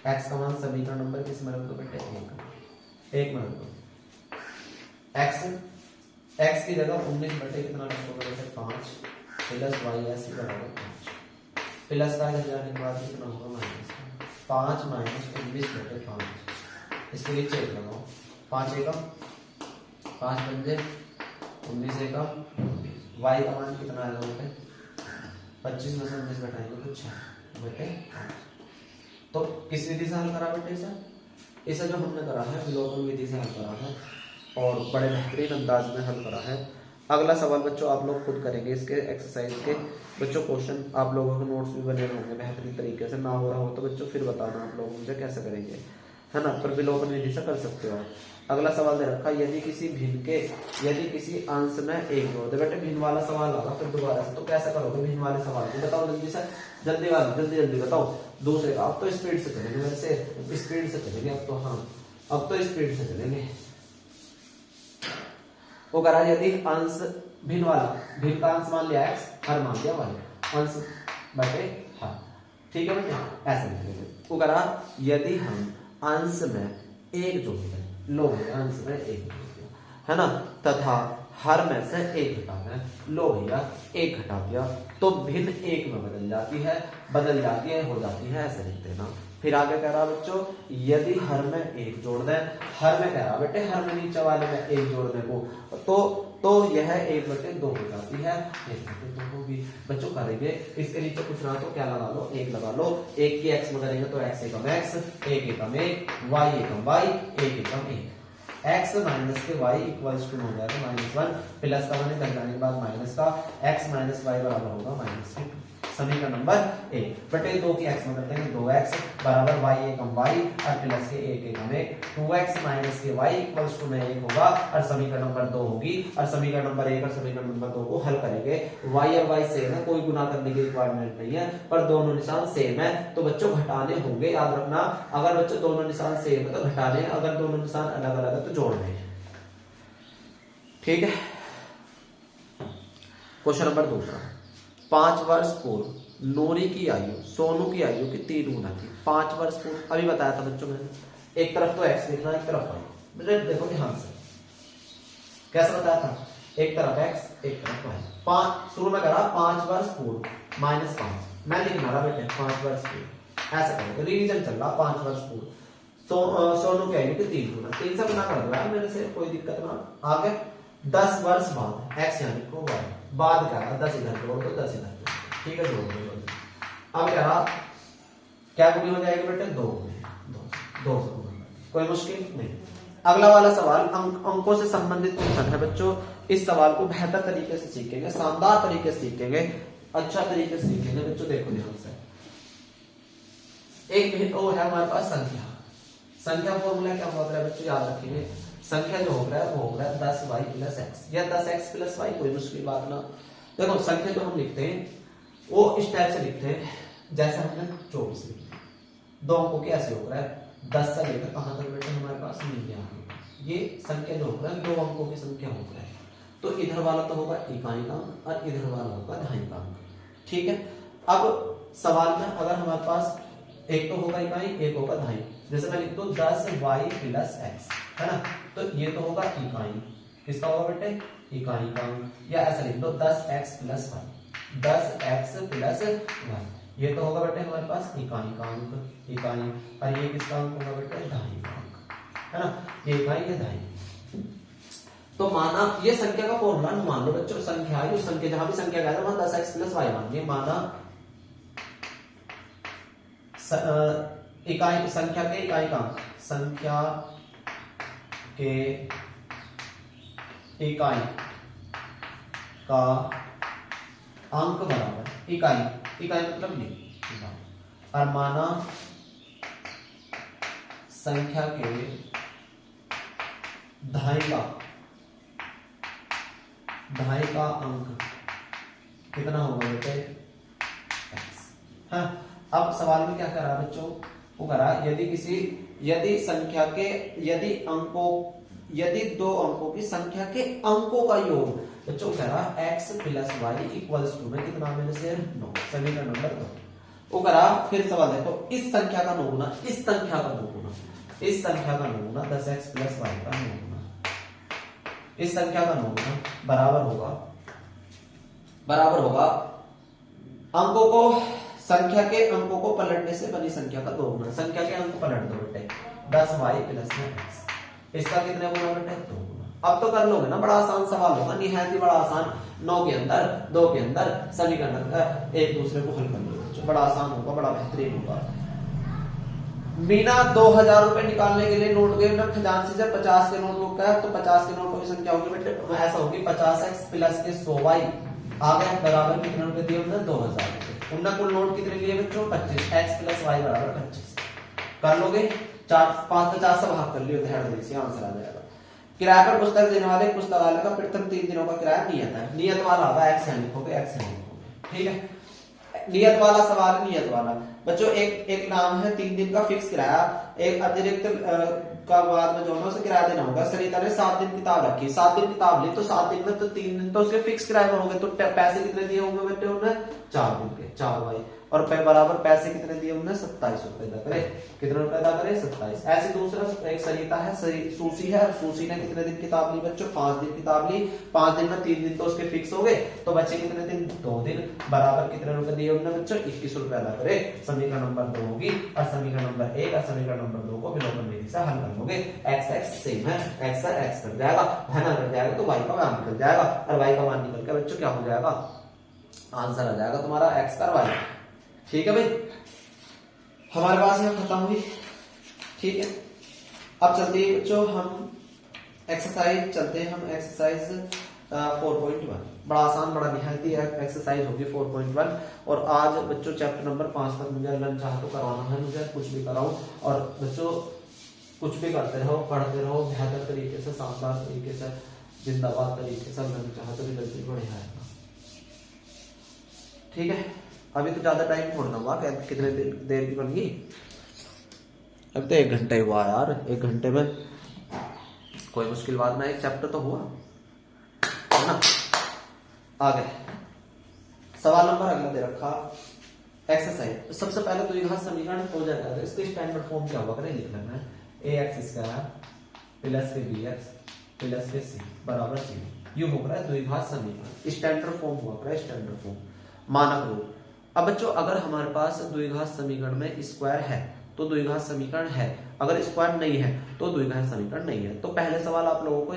Speaker 1: x का मान समीकरण नंबर किस में रख दो बेटे 1 में रख दो। x की जगह 19 बटे कितना रखोगे बेटे 5 प्लस y ऐसी बराबर 5। प्लस का इधर जाने के बाद कितना होगा माइनस 5 माइनस 19 बटे 5। इसके लिए चेक लगाओ 5 एकम 5 पंजे 19 एकम 19। y का मान कितना आएगा बेटे 25 में से 19 घटाएंगे तो 6 बटे 5। तो किस विधि से हल करा बेटे इसे जो हमने करा है विलोपन विधि से हल करा है और बड़े बेहतरीन अंदाज में हल करा है। अगला सवाल बच्चों आप लोग खुद करेंगे इसके एक्सरसाइज के। बच्चों क्वेश्चन आप लोगों के नोट्स भी बने होंगे बेहतरीन तरीके से। ना हो रहा हो तो बच्चों फिर बताना आप लोग मुझे कैसे करेंगे, है ना। पर विलोपन विधि से कर सकते हो। अगला सवाल दे रखा यदि किसी अंश में एक जोड़ दे। बेटे भिन्न वाला सवाल आगा फिर दोबारा से, तो कैसे करोगे भिन्न वाले सवाल को बताओ जल्दी से, जल्दी बताओ। दूसरे का अब तो स्पीड से चलेंगे, वैसे स्पीड से चलेंगे अब तो। हाँ अब तो स्पीड से चलेंगे। वो करा यदि अंश भिन्न का अंश मान लिया x, हर मान लिया y, अंश बटे हर, ठीक है बेटे ऐसे लिखेंगे। वो करा यदि हम अंश में एक जोड़ दें, लो अंश में एक जोड़ दिया है ना, तथा हर में से एक घटा दें, लो भैया एक घटा दिया तो भिन्न एक में बदल जाती है हो जाती है ऐसे लिख देना। फिर आगे कह रहा बच्चों यदि हर में एक जोड़ दें, हर में कह रहा बेटे हर में नीचे वाले में एक जोड़ने को तो यह 1/2 हो जाती है, 1/2 होगी। बच्चों करेंगे इसके नीचे कुछ ना तो क्या लगा लो 1 लगा लो। 1 की x में करेंगे तो x एकम x, 1 एकम 1, y एकम y, 1 एकम 1। x माइनस के y इक्वल्स टू हो जाएगा -1, प्लस का मैंने जाने के बाद माइनस का x माइनस y बराबर होगा -2। समीकरण नंबर 1 बटे 2 की x में करते हैं 2x बराबर y एकम y और प्लस के 1 एकम 1, 2x माइनस के y इक्वल्स टू में 1 होगा और समीकरण नंबर 2 होगी। और समीकरण नंबर 1 और समीकरण नंबर 2 को हल करेंगे। y और y सेम है, कोई गुना करने की रिक्वायरमेंट नहीं है, पर दोनों निशान सेम है तो बच्चों घटाने होंगे, याद रखना। अगर बच्चों दोनों निशान सेम है तो घटाने, अगर दोनों निशान अलग अलग है तो जोड़ने, ठीक है। क्वेश्चन नंबर 2, 5 वर्ष पूर्व नूरी की आयु सोनू की आयु की 3 गुना थी। 5 वर्ष पूर्व अभी बताया था बच्चों मैंने, एक तरफ तो x लिखना एक तरफ y। देखो ध्यान से कैसे बताया था, एक तरफ x एक तरफ y। 5 शुरू में करा 5 वर्ष पूर्व -5 मैं लिखना रहा बेटे 5 वर्ष पूर्व ऐसा करो, रिवीजन चल रहा 5 वर्ष पूर्व। सोनू की आयु की 3 गुना, 3 से गुना कर दो यार मेरे से, कोई दिक्कत ना। आगे 10 वर्ष बाद x यानी को y बाद क्या रहा 10 इधर जोड़ दो 10 इधर, ठीक है जोड़ दो। अब क्या रहा क्या गुनी हो जाएगी बेटे 2 से गुना, कोई मुश्किल नहीं। अगला वाला सवाल अंकों से संबंधित क्वेश्चन है बच्चों। इस सवाल को बेहतर तरीके से सीखेंगे, शानदार तरीके से सीखेंगे, अच्छा तरीके से सीखेंगे बच्चों। देखो ध्यान से एक वो है हमारे पास संख्या। संख्या फॉर्मूला क्या होता है बच्चों, याद रखेंगे। संख्या जो हो रहा है वो हो रहा है 10y प्लस एक्स या 10x प्लस वाई, कोई मुश्किल बात ना। देखो संख्या जो हम लिखते हैं वो इस टाइप से लिखते हैं, जैसे हमने 24 लिखा, दो अंकों के ऐसे हो रहा है 10 से लेकर कहां तक बेटे हमारे पास 99। ये संख्या जो हो रहा है दो अंकों की संख्या हो रहा है, तो इधर वाला तो होगा इकाई का अंक और इधर वाला होगा दहाई का अंक। ठीक है, अब सवाल में अगर हमारे पास एक तो होगा इकाई, एक होगा दहाई, जैसे मैं लिख दूं 10y प्लस एक्स, है ना, तो ये तो होगा इकाई, किसका होगा बेटे, इकाई का अंक। या ऐसा लिख दो 10x plus Y, 10x plus Y, ये तो होगा बेटे हमारे पास इकाई का अंक, इकाई, और ये किसका अंक होगा बेटे, दहाई का अंक, है ना, ये इकाई ये दहाई। तो माना ये संख्या का फॉर्मूला मान लो बच्चों, संख्या जो संख्या जहां भी संख्या गया वहां 10x प्लस वाई मान लिया, माना इकाई संख्या के इकाई का अंक, संख्या के इकाई का अंक बराबर इकाई, इकाई मतलब ये, और माना संख्या के दहाई का अंक कितना होगा बेटे, x। हाँ, अब सवाल में क्या करा बच्चों, वो करा यदि संख्या के यदि दो अंकों की संख्या के अंकों का योग बच्चों कह रहा x plus y equals to में कितना, मैंने से 9, समीकरण नंबर 2। वो करा फिर सवाल देखो, इस संख्या का नौगुना, इस संख्या का नौगुना, इस संख्या का नौगुना 10x प्लस वाई का नौगुना, इस संख्या का नौगुना बराबर होगा अंकों को, संख्या के अंकों को पलटने से बनी संख्या का दोगुना। संख्या के अंक पलट दो बेटे, 10y प्लस में x, इसका कितने गुना बेटे, 2 गुना। अब तो कर लोगे ना, बड़ा आसान सवाल होगा, निहायत ही बड़ा आसान, 9 के अंदर 2 के अंदर समीकरण का एक दूसरे को हल कर लो, बड़ा आसान होगा, बड़ा बेहतरीन होगा। बिना 2000 रुपए निकालने के लिए नोट के अंदर खजांची से 50 के नोट बुक है, तो 50 के नोटों की संख्या होगी बेटे ऐसा होगी 50x प्लस के 100y आ गया बराबर कितने रुपए दिए हमने, 2000 रुपए। उनने कुल नोट कितने लिए बच्चों, 25, x प्लस वाई बराबर 25। कर लोगे 4-5 से भाग कर लियो, आंसर आ जाएगा। किराए पर पुस्तक देने वाले पुस्तकालय का प्रथम 3 दिनों का किराया नियत है, नियत वाला होगा x लिखोगे, x लिखोगे, ठीक है। नियत वाला सवाल, नियत वाला बच्चों एक नाम है 3 दिन का फिक्स किराया, एक अतिरिक्त का बाद में जो है उसे किराया देना होगा। सरिता ने 7 दिन किताब रखी, 7 दिन किताब ली, तो 7 दिन में तो 3 दिन तो उसके फिक्स किराए में होंगे, तो पैसे कितने दिए होंगे बेटे उन्होंने, 4 दिन के, 4 भाई, और बराबर पैसे कितने दिए उन्होंने, 27 रुपए अदा करे, कितने रुपए अदा करे, 27। ऐसे दूसरा एक सरिता है, सूसी है, सूसी ने कितने दिन किताब ली बच्चों, 5 दिन किताब ली, 5 दिन में 3 दिन तो उसके फिक्स हो गए, तो बचे कितने दिन, 2 दिन, बराबर कितने रुपए दिए उन्होंने बच्चों, 21 रुपए अदा करे। समीकरण नंबर 2 होगी, और समीकरण नंबर 1 और समीकरण नंबर 2 को विलोपन विधि से हल कर लोगे। x सेम है, x और x कट जाएगा, धन कट जाएगा, तो y का मान निकल जाएगा, और y का मान निकल के बच्चों क्या हो जाएगा, आंसर आ जाएगा तुम्हारा x और y। ठीक है भाई, हमारे पास में खत्म हुई, ठीक है। अब चलते हैं बच्चों हम एक्सरसाइज, चलते हैं हम एक्सरसाइज 4.1, बड़ा आसान, बड़ा निहायती एक्सरसाइज होगी 4.1। और आज बच्चों चैप्टर नंबर 5 तक मुझे अगर चाहे तो करवाना है, मुझे कुछ भी कराऊं, और बच्चों कुछ भी करते रहो, पढ़ते रहो बेहतर तरीके से, शानदार तरीके से, जिंदाबाद तरीके से, अगर चाहे तो रिजल्ट बढ़िया आएगा, ठीक है। अभी तो ज्यादा टाइम छोड़ना हुआ, कितने देर की बन गई, अब तो 1 घंटा ही हुआ यार, 1 घंटे में कोई मुश्किल बात ना, एक चैप्टर तो हुआ है ना। आगे सवाल नंबर अगला दे रखा एक्सरसाइज। सबसे पहले द्विघात समीकरण हो जाएगा, तो इसके स्टैंडर्ड फॉर्म क्या होगा करें, लिख लेना है ax स्क्वायर प्लस के bx प्लस के c बराबर 0। ये हो रहा है द्विघात समीकरण, स्टैंडर्ड फॉर्म हुआ है, स्टैंडर्ड फॉर्म, मानक रूप। अब बच्चों अगर हमारे पास द्विघात समीकरण में स्क्वायर है तो द्विघात समीकरण है, अगर स्क्वायर नहीं है तो द्विघात समीकरण नहीं है। तो पहले सवाल आप लोगों को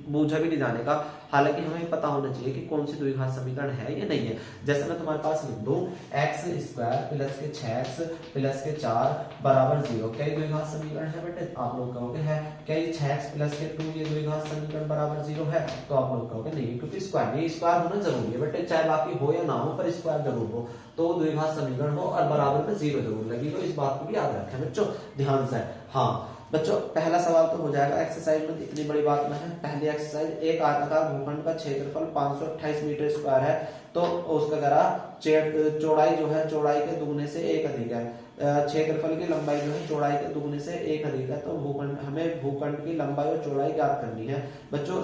Speaker 1: बूझा भी नहीं जाने का, हालांकि हमें पता होना चाहिए कि कौन सी द्विघात समीकरण है या नहीं है। जैसे मैं तुम्हारे पास लिख दूं एक्स स्क्वायर प्लस के 6x प्लस के 4 बराबर 0, क्या ये द्विघात समीकरण है बेटे? आप लोग कहोगे है। क्या ये 6x प्लस के 2 ये द्विघात समीकरण बराबर 0 है? तो आप लोग कहोगे नहीं, क्योंकि स्क्वायर होना जरूरी है बेटे, चाहे बाकी हो या ना हो पर स्क्वायर जरूर हो, तो द्विघात समीकरण हो और बराबर में 0 जरूर लगी। तो इस बात को भी याद रखें बच्चों ध्यान से। हाँ बच्चों पहला सवाल तो हो जाएगा। एक्सरसाइज में इतनी बड़ी बात ना है। पहली एक्सरसाइज, एक आयताकार भूखंड का क्षेत्रफल 528 मीटर स्क्वायर है, तो उसका करा चौड़ाई जो है चौड़ाई के दुगने से 1 अधिक है, क्षेत्रफल की लंबाई जो है चौड़ाई के दुगने से 1 अधिक है। तो हमें भूखंड की लंबाई और चौड़ाई ज्ञात करनी है। बच्चों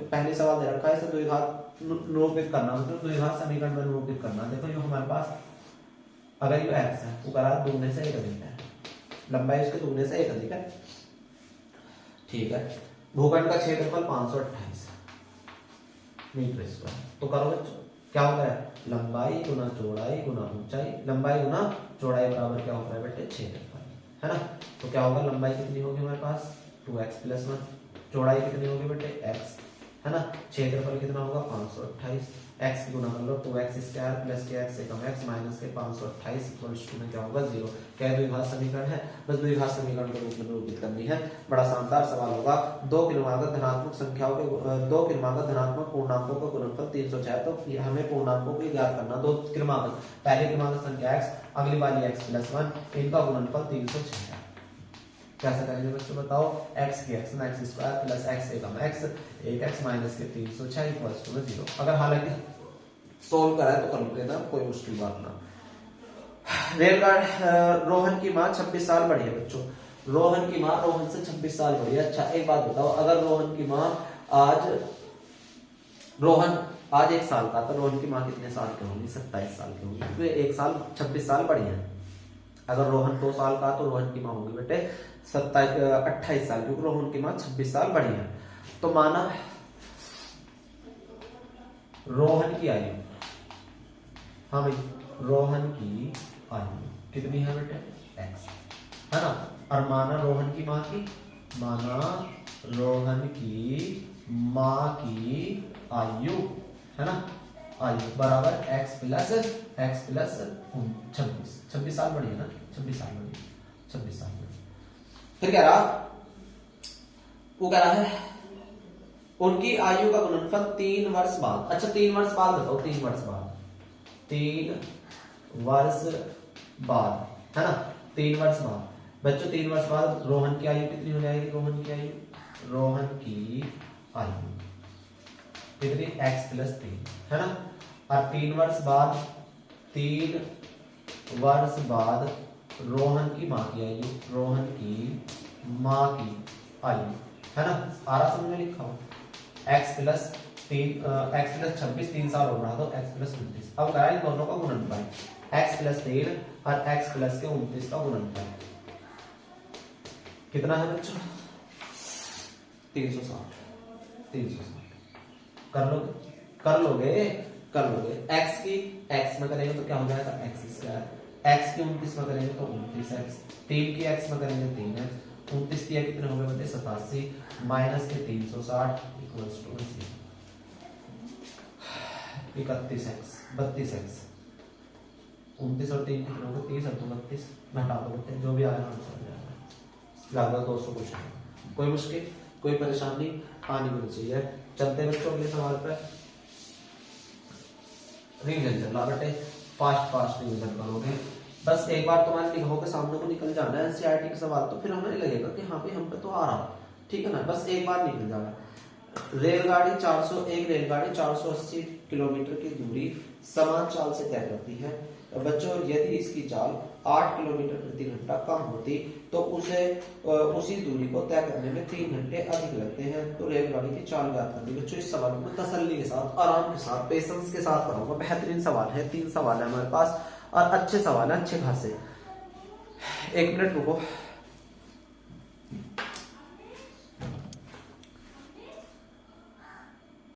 Speaker 1: पहले सवाल दे रखा है, इसे द्विघात निरूपित करना, मतलब द्विघात समीकरण में निरूपित करना। देखो जो हमारे पास अगर ये एक्स है वो करा दुगने से 1 अधिक है, लंबाई उसके दुगने से 1 अधिक है, ठीक है। भूखंड का क्षेत्रफल 528 मीटर स्क्वायर, तो करो बच्चों क्या होता है लंबाई गुना चौड़ाई गुना ऊंचाई, लंबाई गुना चौड़ाई बराबर क्या होता है बेटे क्षेत्रफल, है ना। तो क्या होगा लंबाई कितनी होगी हमारे पास 2x प्लस 1, चौड़ाई कितनी होगी बेटे x, है ना। क्षेत्रफल कितना होगा 528, x की गुना कर लो 2x स्क्वायर प्लस के x से कम x माइनस के 528 इक्वल्स टू में क्या होगा 0। क्या द्विघात समीकरण है? बस द्विघात समीकरण के रूप में निरूपित करनी है। बड़ा शानदार सवाल होगा। दो क्रमागत धनात्मक संख्याओं के दो क्रमागत धनात्मक पूर्णांकों का गुणनफल 306, तो हमें पूर्णांकों को ज्ञात करना। दो क्रमागत, पहली क्रमागत संख्या x, अगली वाली x प्लस 1, इनका गुणनफल 306 है। कैसे करेंगे बच्चों बताओ? x की x ना x स्क्वायर प्लस x से कम x, 1x माइनस के 306 इक्वल्स टू में 0। अगर हालांकि सोल्व करा है तो कर लेना, कोई मुश्किल बात ना। रेलगाड़ी रोहन की माँ 26 साल बड़ी है बच्चों, रोहन की माँ रोहन से 26 साल बड़ी है। अच्छा एक बात बताओ, अगर रोहन की माँ आज 1 साल का, तो रोहन की माँ कितने साल की होगी? 27 साल की होगी, क्योंकि 1 साल 26 साल बड़ी है। अगर रोहन 2 साल का तो रोहन की माँ होगी बेटे 28 साल, क्योंकि रोहन की माँ 26 साल बड़ी है। तो माना रोहन की आयु, हाँ भाई रोहन की आयु कितनी है बेटे x, है ना। और माना रोहन की माँ की माँ की आयु, है ना, आयु बराबर x प्लस 26 साल बड़ी है ना, 26 साल बड़ी। फिर कह रहा है उनकी आयु का गुणनफल 3 वर्ष बाद। अच्छा 3 वर्ष बाद बताओ, 3 वर्ष बाद, है ना, 3 वर्ष बाद। बच्चों 3 वर्ष बाद रोहन की आयु कितनी हो जाएगी? रोहन की आयु कितनी? x प्लस 3, है ना। और 3 वर्ष बाद रोहन की माँ की आयु, है ना। आरा समझ में लिखा हो x प्लस 26, 3 साल हो रहा तो x प्लस 29। अब करा इन दोनों का गुणनफल, x प्लस 3 और x प्लस के 29 का गुणनफल कितना है बच्चों? 360। कर लोगे। x की x में करेंगे तो क्या हो जाएगा x स्क्वायर, x की 29 में करेंगे तो 29x, 3 की x में करेंगे 3x, 29 की कितने हो गए बच्चे 87 माइनस के 360 इक्वल्स टू 31x 32x, 29 और 3 कितने हो गए 30 और 32, मैं हटा दो बच्चे, जो भी आएगा आंसर आ जाएगा। लगभग 200 क्वेश्चन, कोई मुश्किल कोई परेशानी आनी नहीं चाहिए। चलते बच्चों अगले सवाल पे। रिवीजन चल रहा बेटे, फास्ट रिवीजन करोगे। बस एक बार तुम्हारे लिखोगे सामने को निकल जाना है एनसीईआरटी के सवाल, तो फिर हमें लगेगा कि हाँ भाई हम पे तो आ रहा, ठीक है ना। बस एक बार निकल जाना। रेलगाड़ी 480 किलोमीटर की दूरी समान चाल से तय करती है। बच्चों यदि इसकी चाल 8 किलोमीटर प्रति घंटा कम होती तो उसे उसी दूरी को तय करने में 3 घंटे अधिक लगते हैं। तो रेलगाड़ी की चाल ज्ञात करनी। बच्चों इस सवाल को तसल्ली के साथ, आराम के साथ, पेशेंस के साथ करूंगा। बेहतरीन सवाल है, 3 सवाल है हमारे पास और अच्छे सवाल है, अच्छे खासे। 1 मिनट रुको।